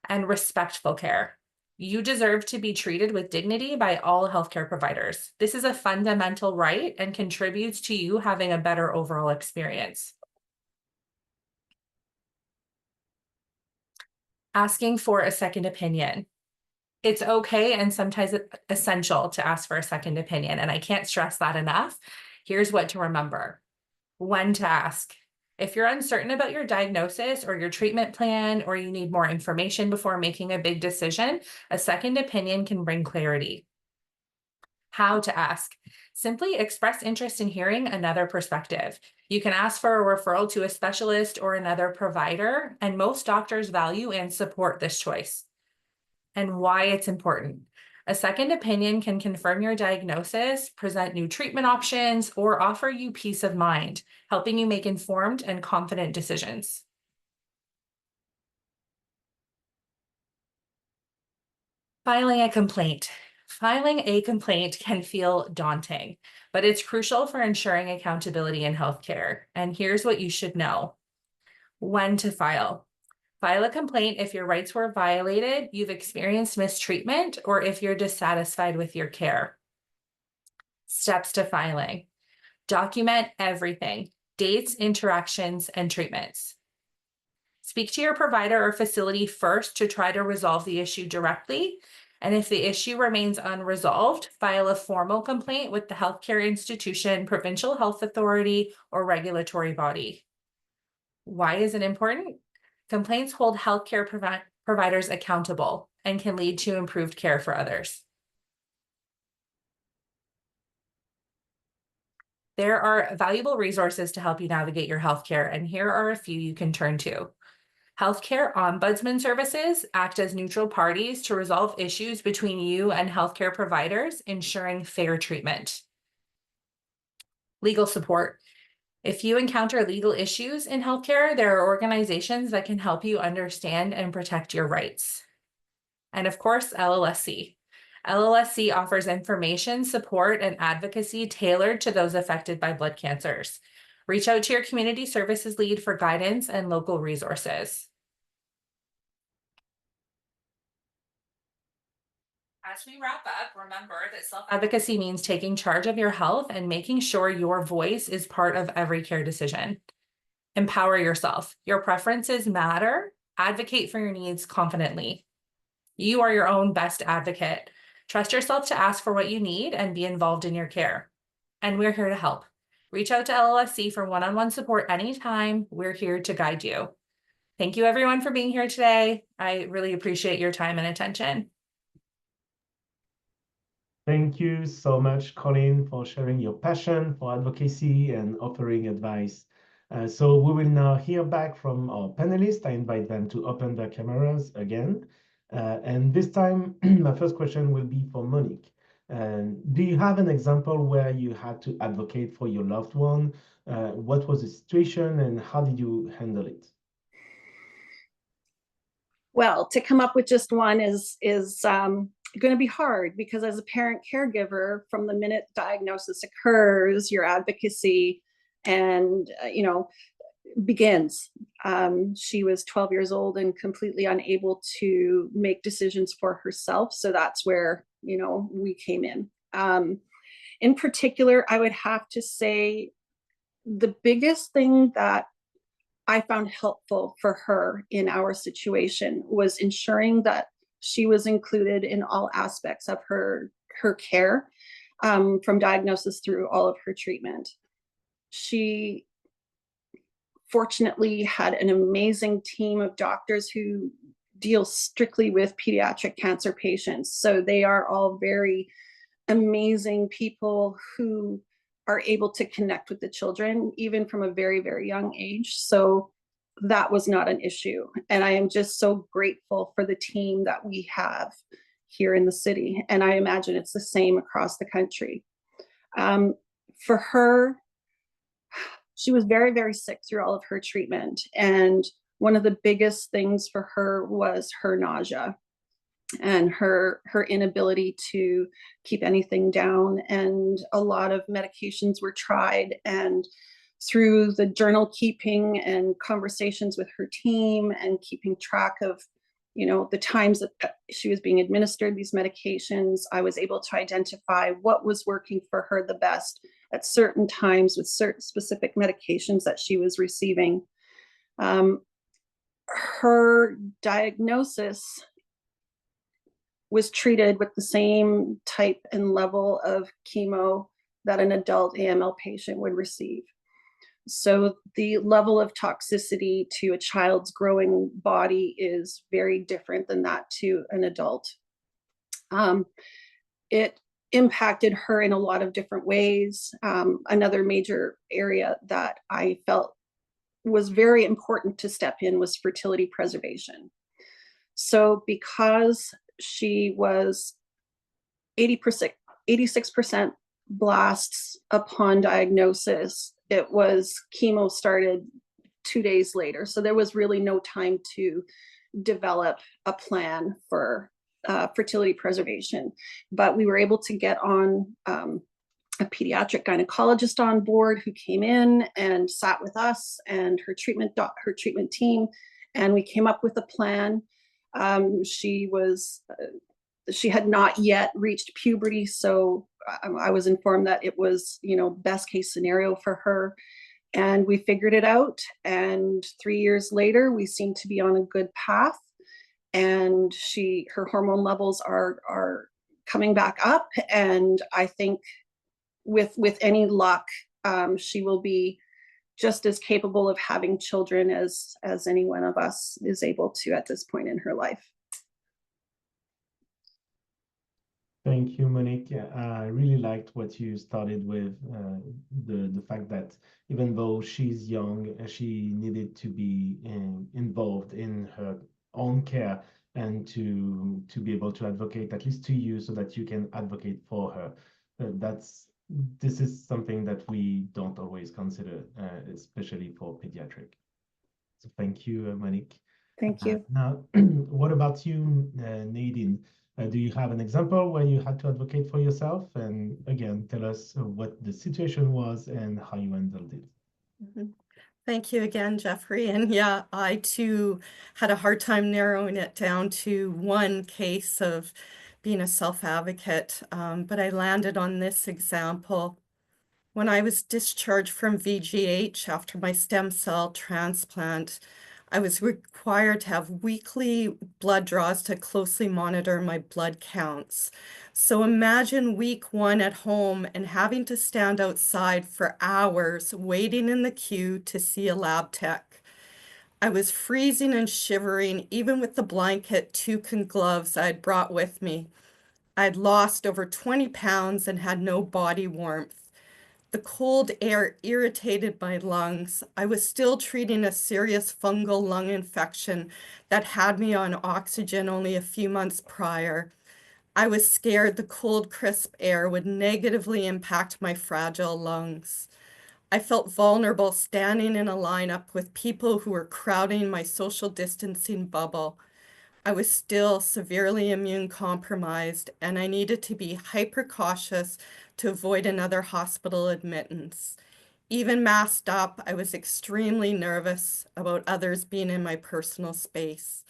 And respectful care. You deserve to be treated with dignity by all healthcare providers. This is a fundamental right and contributes to you having a better overall experience. Asking for a second opinion. It's okay and sometimes essential to ask for a second opinion, and I can't stress that enough. Here's what to remember. When to ask. If you're uncertain about your diagnosis or your treatment plan, or you need more information before making a big decision, a second opinion can bring clarity. How to ask. Simply express interest in hearing another perspective. You can ask for a referral to a specialist or another provider, and most doctors value and support this choice. And why it's important. A second opinion can confirm your diagnosis, present new treatment options, or offer you peace of mind, helping you make informed and confident decisions. Filing a complaint. Filing a complaint can feel daunting, but it's crucial for ensuring accountability in healthcare. And here's what you should know. When to file. File a complaint if your rights were violated, you've experienced mistreatment, or if you're dissatisfied with your care. Steps to filing. Document everything: dates, interactions, and treatments. Speak to your provider or facility first to try to resolve the issue directly. And if the issue remains unresolved, file a formal complaint with the healthcare institution, provincial health authority, or regulatory body. Why is it important? Complaints hold healthcare providers accountable and can lead to improved care for others. There are valuable resources to help you navigate your healthcare, and here are a few you can turn to. Healthcare ombudsman services act as neutral parties to resolve issues between you and healthcare providers, ensuring fair treatment. Legal support. If you encounter legal issues in healthcare, there are organizations that can help you understand and protect your rights. And of course, LLSC. LLSC offers information, support, and advocacy tailored to those affected by blood cancers. Reach out to your community services lead for guidance and local resources. As we wrap up, remember that self-advocacy means taking charge of your health and making sure your voice is part of every care decision. Empower yourself. Your preferences matter. Advocate for your needs confidently. You are your own best advocate. Trust yourself to ask for what you need and be involved in your care. And we're here to help. Reach out to LLSC for one-on-one support anytime. We're here to guide you. Thank you everyone for being here today. I really appreciate your time and attention. Thank you so much, Colleen, for sharing your passion for advocacy and offering advice. So we will now hear back from our panelists. I invite them to open their cameras again. And this time, my first question will be for Monique. Do you have an example where you had to advocate for your loved one? What was the situation and how did you handle it? Well, to come up with just one is going to be hard, because as a parent caregiver, from the minute diagnosis occurs, your advocacy and begins. She was 12 years old and completely unable to make decisions for herself. So that's where, we came in. In particular, I would have to say the biggest thing that I found helpful for her in our situation was ensuring that she was included in all aspects of her care, from diagnosis through all of her treatment. She fortunately had an amazing team of doctors who deal strictly with pediatric cancer patients. So they are all very amazing people who are able to connect with the children, even from a very, very young age. So that was not an issue. And I am just so grateful for the team that we have here in the city. And I imagine it's the same across the country. For her, she was very, very sick through all of her treatment. And one of the biggest things for her was her nausea and her inability to keep anything down. And a lot of medications were tried, and through the journal keeping and conversations with her team and keeping track of, the times that she was being administered these medications, I was able to identify what was working for her the best at certain times with certain specific medications that she was receiving. Her diagnosis was treated with the same type and level of chemo that an adult AML patient would receive. So the level of toxicity to a child's growing body is very different than that to an adult. It impacted her in a lot of different ways. Another major area that I felt was very important to step in was fertility preservation. So because she was 80%, 86% blasts upon diagnosis, it was chemo started 2 days later. So there was really no time to develop a plan for fertility preservation. But we were able to get on a pediatric gynecologist on board who came in and sat with us and her treatment team, and we came up with a plan. She had not yet reached puberty, so I was informed that it was, best case scenario for her, and we figured it out. And 3 years later, we seem to be on a good path, and her hormone levels are coming back up, and I think with any luck, she will be just as capable of having children as any one of us is able to at this point in her life. Thank you, Monique. I really liked what you started with, the fact that even though she's young, she needed to be involved in her own care and to be able to advocate at least to you so that you can advocate for her. This is something that we don't always consider, especially for pediatric. So thank you, Monique. Thank you. Now, what about you, Nadine? Do you have an example where you had to advocate for yourself? And again, tell us what the situation was and how you handled it. Mm-hmm. Thank you again, Geoffrey. And yeah, I too had a hard time narrowing it down to one case of being a self-advocate, but I landed on this example. When I was discharged from VGH after my stem cell transplant, I was required to have weekly blood draws to closely monitor my blood counts. So imagine week 1 at home and having to stand outside for hours waiting in the queue to see a lab tech. I was freezing and shivering, even with the blanket, toucan gloves I'd brought with me. I'd lost over 20 pounds and had no body warmth. The cold air irritated my lungs. I was still treating a serious fungal lung infection that had me on oxygen only a few months prior. I was scared the cold, crisp air would negatively impact my fragile lungs. I felt vulnerable standing in a lineup with people who were crowding my social distancing bubble. I was still severely immune compromised, and I needed to be hyper cautious to avoid another hospital admittance. Even masked up, I was extremely nervous about others being in my personal space.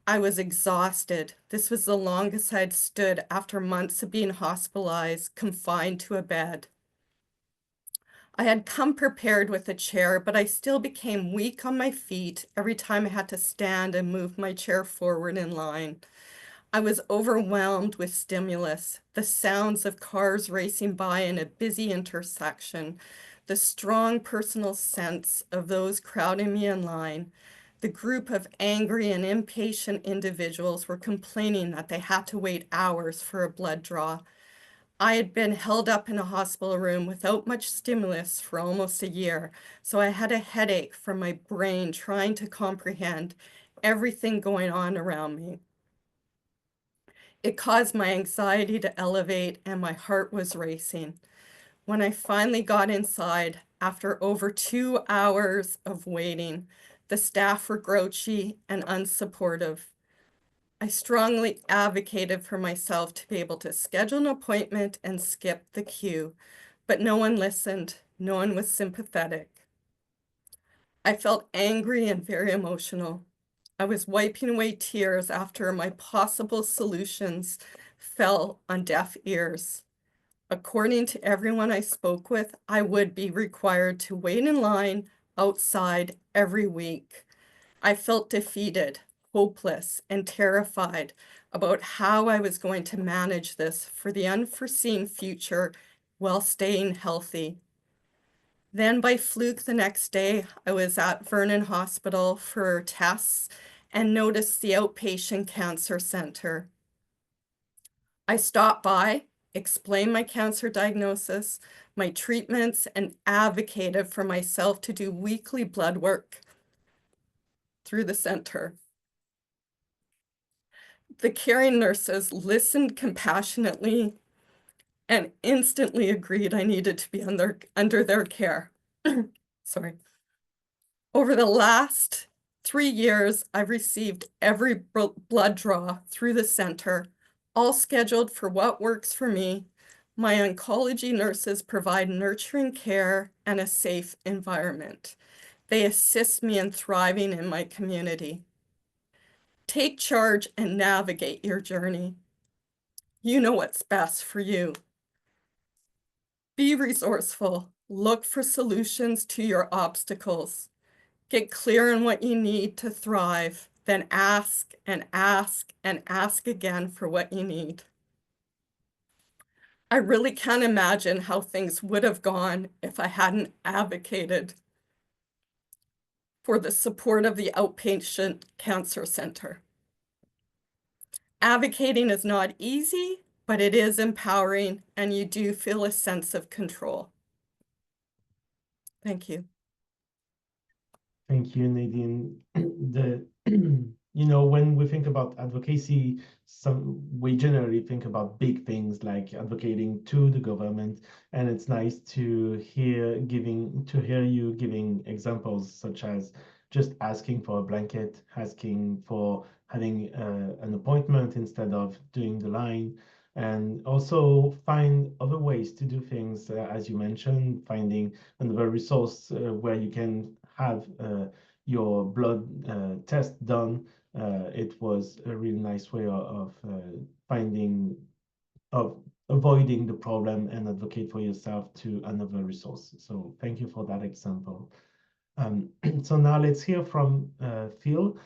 I was exhausted. This was the longest I'd stood after months of being hospitalized, confined to a bed. I had come prepared with a chair, but I still became weak on my feet every time I had to stand and move my chair forward in line. I was overwhelmed with stimulus, the sounds of cars racing by in a busy intersection, the strong personal sense of those crowding me in line. The group of angry and impatient individuals were complaining that they had to wait hours for a blood draw. I had been held up in a hospital room without much stimulus for almost a year, so I had a headache from my brain trying to comprehend everything going on around me. It caused my anxiety to elevate and my heart was racing. When I finally got inside, after over 2 hours of waiting, the staff were grouchy and unsupportive. I strongly advocated for myself to be able to schedule an appointment and skip the queue, but no one listened. No one was sympathetic. I felt angry and very emotional. I was wiping away tears after my possible solutions fell on deaf ears. According to everyone I spoke with, I would be required to wait in line outside every week. I felt defeated, hopeless, and terrified about how I was going to manage this for the unforeseen future while staying healthy. Then by fluke the next day, I was at Vernon Hospital for tests and noticed the outpatient cancer center. I stopped by, explained my cancer diagnosis, my treatments, and advocated for myself to do weekly blood work through the center. The caring nurses listened compassionately and instantly agreed I needed to be under their care. Sorry. Over the last 3 years, I've received every blood draw through the center, all scheduled for what works for me. My oncology nurses provide nurturing care and a safe environment. They assist me in thriving in my community. Take charge and navigate your journey. You know what's best for you. Be resourceful. Look for solutions to your obstacles. Get clear on what you need to thrive, then ask and ask and ask again for what you need. I really can't imagine how things would have gone if I hadn't advocated for the support of the outpatient cancer center. Advocating is not easy, but it is empowering, and you do feel a sense of control. Thank you. Thank you, Nadine. When we think about advocacy, we generally think about big things like advocating to the government, and it's nice to hear you giving examples such as just asking for a blanket, asking for having an appointment instead of doing the line, and also find other ways to do things, as you mentioned, finding another resource where you can have your blood test done. It was a really nice way of avoiding the problem and advocate for yourself to another resource. So thank you for that example. So now let's hear from Phil.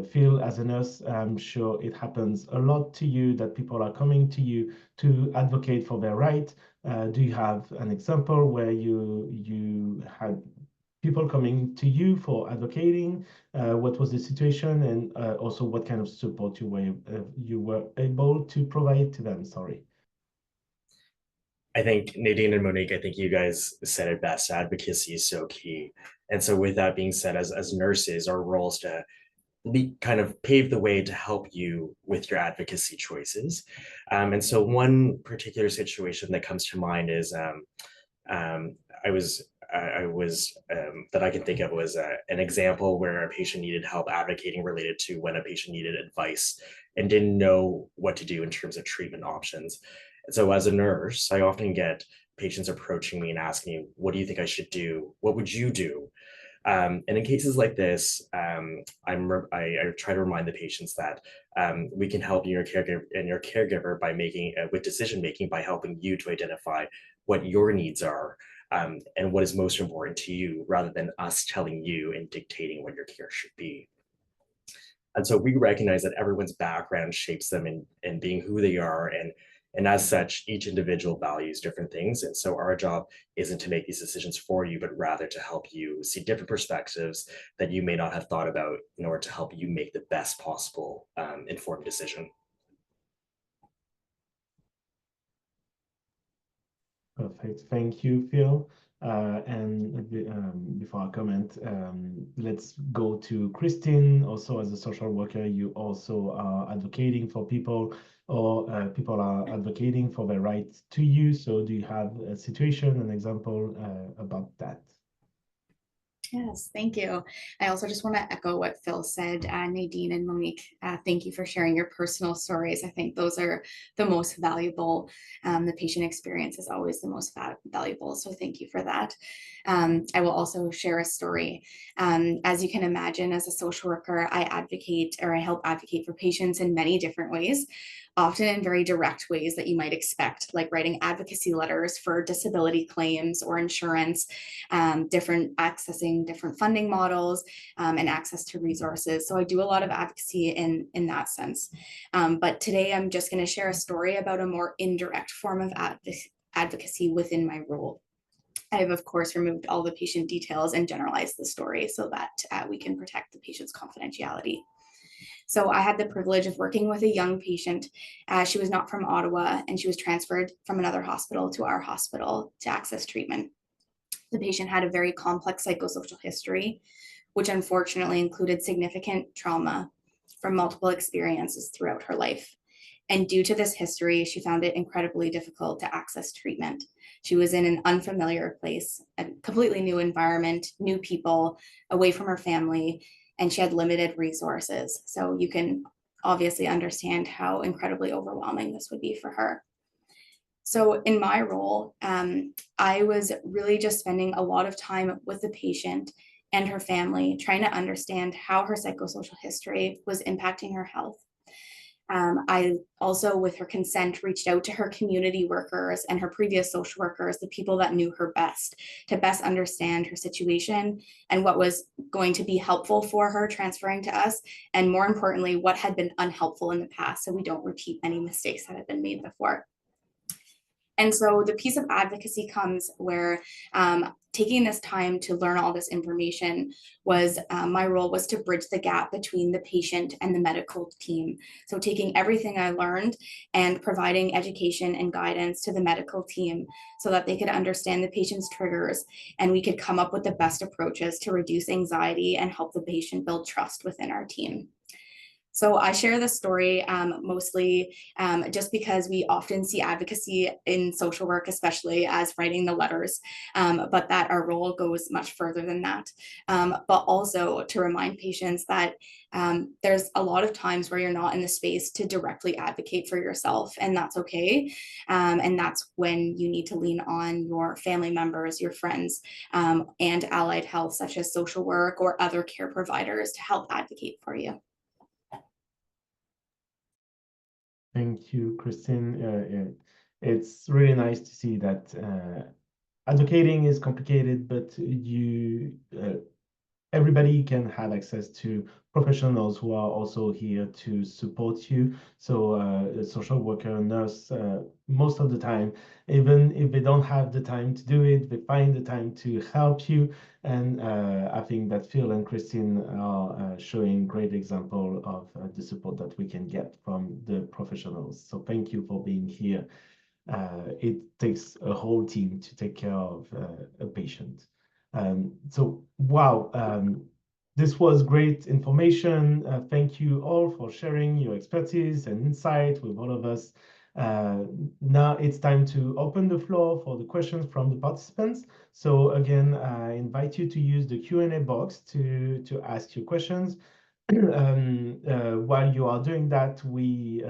Phil, as a nurse, I'm sure it happens a lot to you that people are coming to you to advocate for their right. Do you have an example where you had people coming to you for advocating? What was the situation, and also what kind of support you were able to provide to them? Sorry. I think Nadine and Monique, I think you guys said it best. Advocacy is so key. And so with that being said, as nurses, our role is to kind of pave the way to help you with your advocacy choices. And so one particular situation that comes to mind is that I can think of was an example where a patient needed help advocating related to when a patient needed advice and didn't know what to do in terms of treatment options. And so as a nurse, I often get patients approaching me and asking me, what do you think I should do? What would you do? And in cases like this, I try to remind the patients that we can help your caregiver by with decision making by helping you to identify what your needs are and what is most important to you, rather than us telling you and dictating what your care should be. And so we recognize that everyone's background shapes them in being who they are, and as such, each individual values different things. And so our job isn't to make these decisions for you, but rather to help you see different perspectives that you may not have thought about in order to help you make the best possible informed decision. Perfect. Thank you, Phil. Before I comment, let's go to Christine. Also, as a social worker, you also are advocating for people, or people are advocating for their right to you. So do you have a situation, an example about that? Yes, thank you. I also just want to echo what Phil said. Nadine and Monique, thank you for sharing your personal stories. I think those are the most valuable. The patient experience is always the most valuable. So thank you for that. I will also share a story. As you can imagine, as a social worker, I help advocate for patients in many different ways, often in very direct ways that you might expect, like writing advocacy letters for disability claims or insurance, accessing different funding models, and access to resources. So I do a lot of advocacy in that sense. But today I'm just going to share a story about a more indirect form of advocacy within my role. I have, of course, removed all the patient details and generalized the story so that we can protect the patient's confidentiality. So I had the privilege of working with a young patient. She was not from Ottawa, and she was transferred from another hospital to our hospital to access treatment. The patient had a very complex psychosocial history, which unfortunately included significant trauma from multiple experiences throughout her life. And due to this history, she found it incredibly difficult to access treatment. She was in an unfamiliar place, a completely new environment, new people, away from her family, and she had limited resources. So you can obviously understand how incredibly overwhelming this would be for her. So in my role, I was really just spending a lot of time with the patient and her family, trying to understand how her psychosocial history was impacting her health. I also, with her consent, reached out to her community workers and her previous social workers, the people that knew her best, to best understand her situation and what was going to be helpful for her transferring to us, and more importantly, what had been unhelpful in the past, so we don't repeat any mistakes that had been made before. And so the piece of advocacy comes where taking this time to learn all this information was my role was to bridge the gap between the patient and the medical team. So taking everything I learned and providing education and guidance to the medical team so that they could understand the patient's triggers, and we could come up with the best approaches to reduce anxiety and help the patient build trust within our team. So I share this story mostly just because we often see advocacy in social work, especially as writing the letters, but that our role goes much further than that. But also to remind patients that there's a lot of times where you're not in the space to directly advocate for yourself, and that's okay. And that's when you need to lean on your family members, your friends, and allied health, such as social work or other care providers, to help advocate for you. Thank you, Christine. It's really nice to see that advocating is complicated, but everybody can have access to professionals who are also here to support you. So a social worker, nurse, most of the time, even if they don't have the time to do it, they find the time to help you. And I think that Phil and Christine are showing great example of the support that we can get from the professionals. So thank you for being here. It takes a whole team to take care of a patient. So, wow, this was great information. Thank you all for sharing your expertise and insight with all of us. Now it's time to open the floor for the questions from the participants. So again, I invite you to use the Q&A box to ask your questions. While you are doing that, we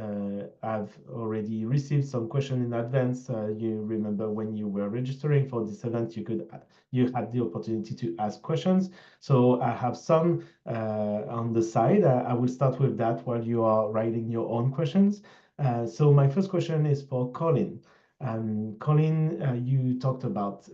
have already received some questions in advance. You remember when you were registering for this event, you had the opportunity to ask questions. So I have some on the side. I will start with that while you are writing your own questions. So my first question is for Colin. Colin, you talked about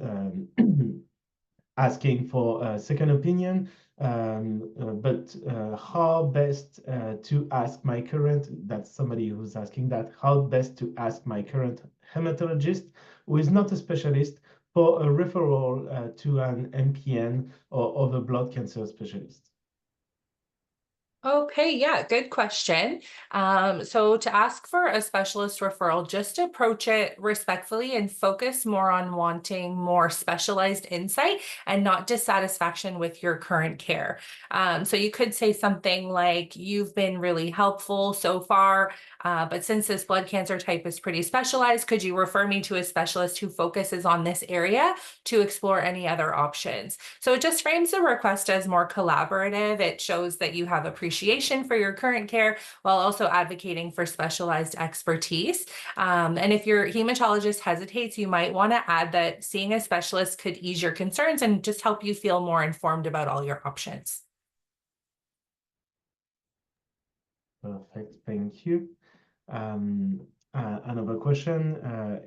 asking for a second opinion, but how best to ask my current, that's somebody who's asking that, how best to ask my current hematologist, who is not a specialist, for a referral to an MPN or other blood cancer specialist? Okay, yeah, good question. So to ask for a specialist referral, just approach it respectfully and focus more on wanting more specialized insight and not dissatisfaction with your current care. So you could say something like, you've been really helpful so far, but since this blood cancer type is pretty specialized, could you refer me to a specialist who focuses on this area to explore any other options? So it just frames the request as more collaborative. It shows that you have appreciation for your current care while also advocating for specialized expertise. And if your hematologist hesitates, you might want to add that seeing a specialist could ease your concerns and just help you feel more informed about all your options. Perfect, thank you. Another question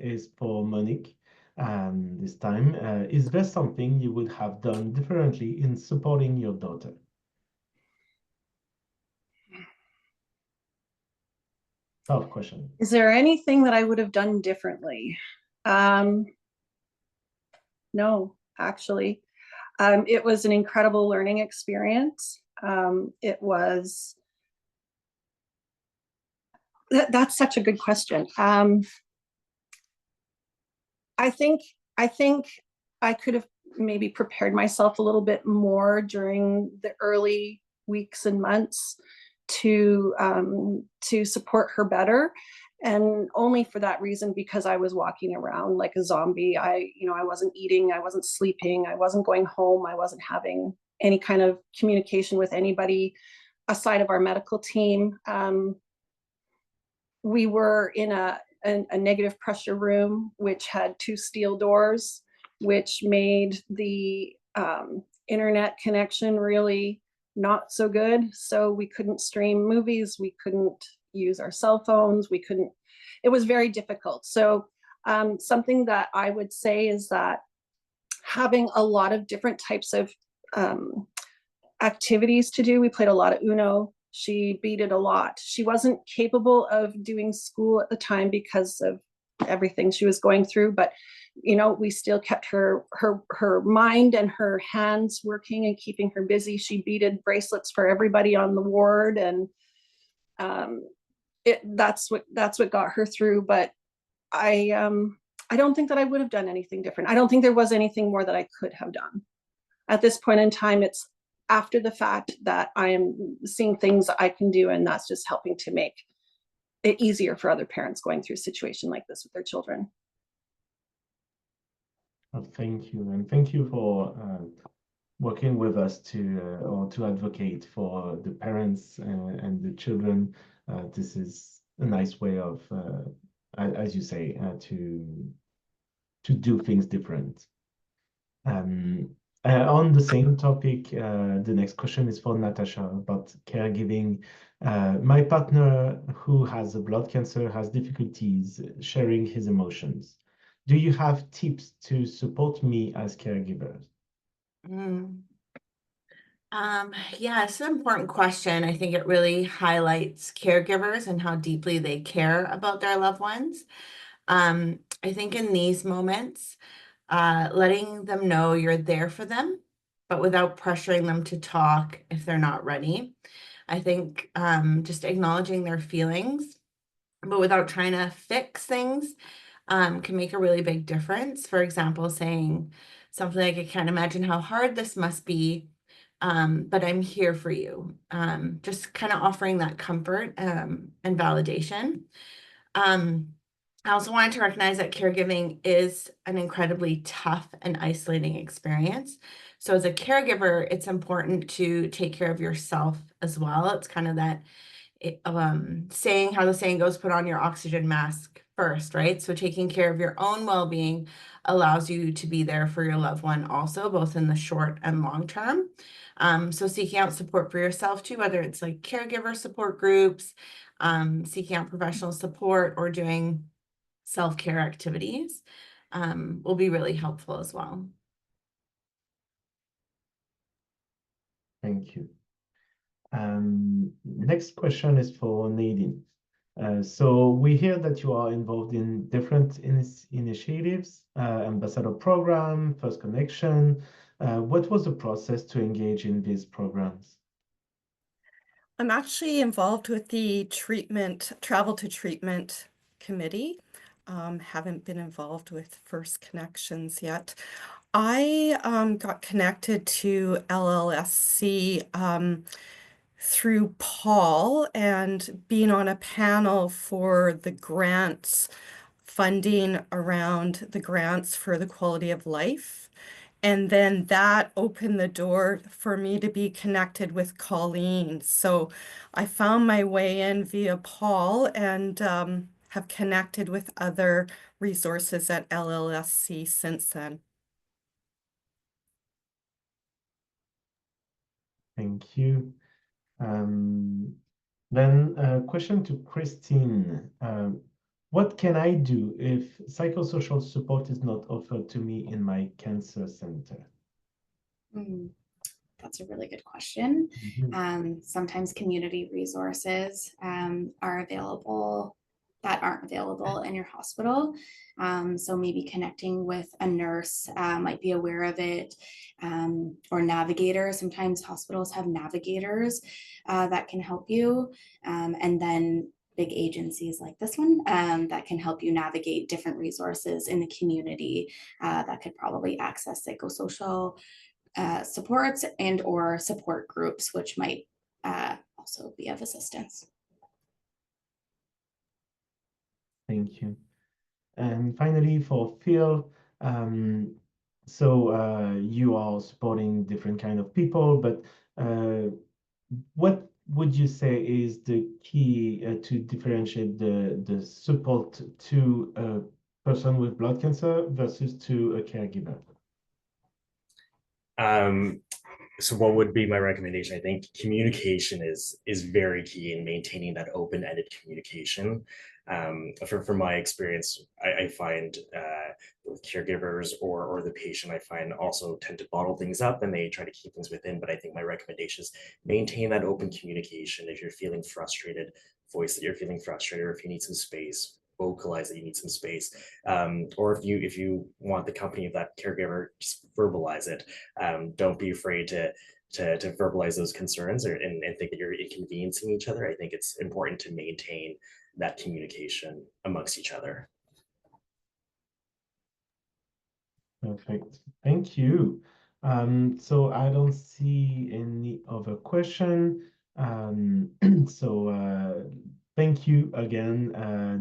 is for Monique. This time, is there something you would have done differently in supporting your daughter? Tough question. Is there anything that I would have done differently? No, actually. It was an incredible learning experience. That's such a good question. I think I could have maybe prepared myself a little bit more during the early weeks and months to support her better. And only for that reason, because I was walking around like a zombie. I wasn't eating, I wasn't sleeping, I wasn't going home, I wasn't having any kind of communication with anybody aside of our medical team. We were in a negative pressure room, which had 2 steel doors, which made the internet connection really not so good. So we couldn't stream movies, we couldn't use our cell phones, it was very difficult. So something that I would say is that having a lot of different types of activities to do. We played a lot of Uno. She beaded a lot. She wasn't capable of doing school at the time because of everything she was going through, but we still kept her mind and her hands working and keeping her busy. She beaded bracelets for everybody on the ward, and that's what got her through. But I don't think that I would have done anything different. I don't think there was anything more that I could have done. At this point in time, it's after the fact that I am seeing things I can do, and that's just helping to make it easier for other parents going through a situation like this with their children. Well, thank you, and thank you for working with us to advocate for the parents and the children. This is a nice way of, as you say, to do things different. On the same topic, the next question is for Natasha about caregiving. My partner who has a blood cancer has difficulties sharing his emotions. Do you have tips to support me as caregivers? Yeah, it's an important question. I think it really highlights caregivers and how deeply they care about their loved ones. I think in these moments, letting them know you're there for them, but without pressuring them to talk if they're not ready. I think just acknowledging their feelings, but without trying to fix things, can make a really big difference. For example, saying something like, I can't imagine how hard this must be, but I'm here for you. Just kind of offering that comfort and validation. I also wanted to recognize that caregiving is an incredibly tough and isolating experience. So as a caregiver, it's important to take care of yourself as well. It's kind of that saying, how the saying goes, put on your oxygen mask first, right? So taking care of your own well-being allows you to be there for your loved one also, both in the short and long term. So seeking out support for yourself too, whether it's like caregiver support groups, seeking out professional support, or doing self-care activities will be really helpful as well. Thank you. Next question is for Nadine. So we hear that you are involved in different initiatives, ambassador program, First Connection. What was the process to engage in these programs? I'm actually involved with the travel to treatment committee. Haven't been involved with First Connections yet. I got connected to LLSC through Paul and being on a panel for the grants, funding around the grants for the quality of life. And then that opened the door for me to be connected with Colleen. So I found my way in via Paul and have connected with other resources at LLSC since then. Thank you. Then a question to Christine. What can I do if psychosocial support is not offered to me in my cancer center? That's a really good question. Sometimes community resources are available that aren't available in your hospital. So maybe connecting with a nurse might be aware of it, or navigator. Sometimes hospitals have navigators that can help you. And then big agencies like this one that can help you navigate different resources in the community that could probably access psychosocial supports and or support groups, which might also be of assistance. Thank you. And finally, for Phil, you are supporting different kind of people, but what would you say is the key to differentiate the support to a person with blood cancer versus to a caregiver? So what would be my recommendation? I think communication is very key in maintaining that open-ended communication. From my experience, I find with caregivers or the patient, I find also tend to bottle things up and they try to keep things within. But I think my recommendation is maintain that open communication. If you're feeling frustrated, voice that you're feeling frustrated, or if you need some space, vocalize that you need some space, or if you want the company of that caregiver, just verbalize it. Don't be afraid to verbalize those concerns and think that you're inconveniencing each other. I think it's important to maintain that communication amongst each other. Perfect. Thank you. So I don't see any other question. Thank you again,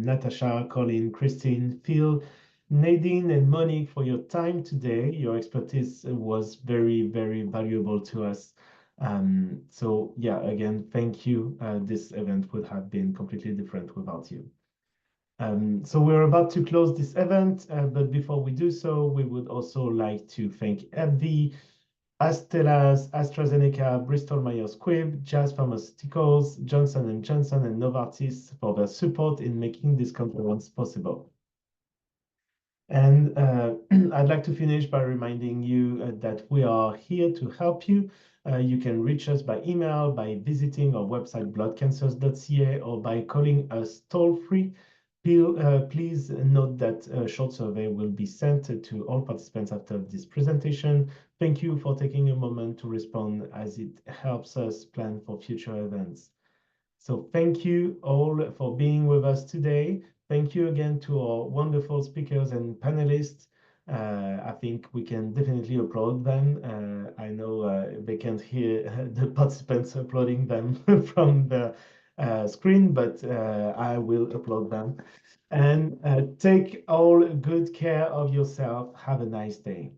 Natasha, Colin, Christine, Phil, Nadine, and Monique for your time today. Your expertise was very, very valuable to us. So yeah, again, thank you. This event would have been completely different without you. So we're about to close this event, but before we do so, we would also like to thank AbbVie, Astellas, AstraZeneca, Bristol Myers Squibb, Jazz Pharmaceuticals, Johnson & Johnson, and Novartis for their support in making this conference possible. And I'd like to finish by reminding you that we are here to help you. You can reach us by email, by visiting our website bloodcancers.ca, or by calling us toll-free. Please note that a short survey will be sent to all participants after this presentation. Thank you for taking a moment to respond, as it helps us plan for future events. So thank you all for being with us today. Thank you again to our wonderful speakers and panelists. I think we can definitely applaud them. I know they can't hear the participants applauding them from the screen, but I will applaud them. And take all good care of yourself. Have a nice day.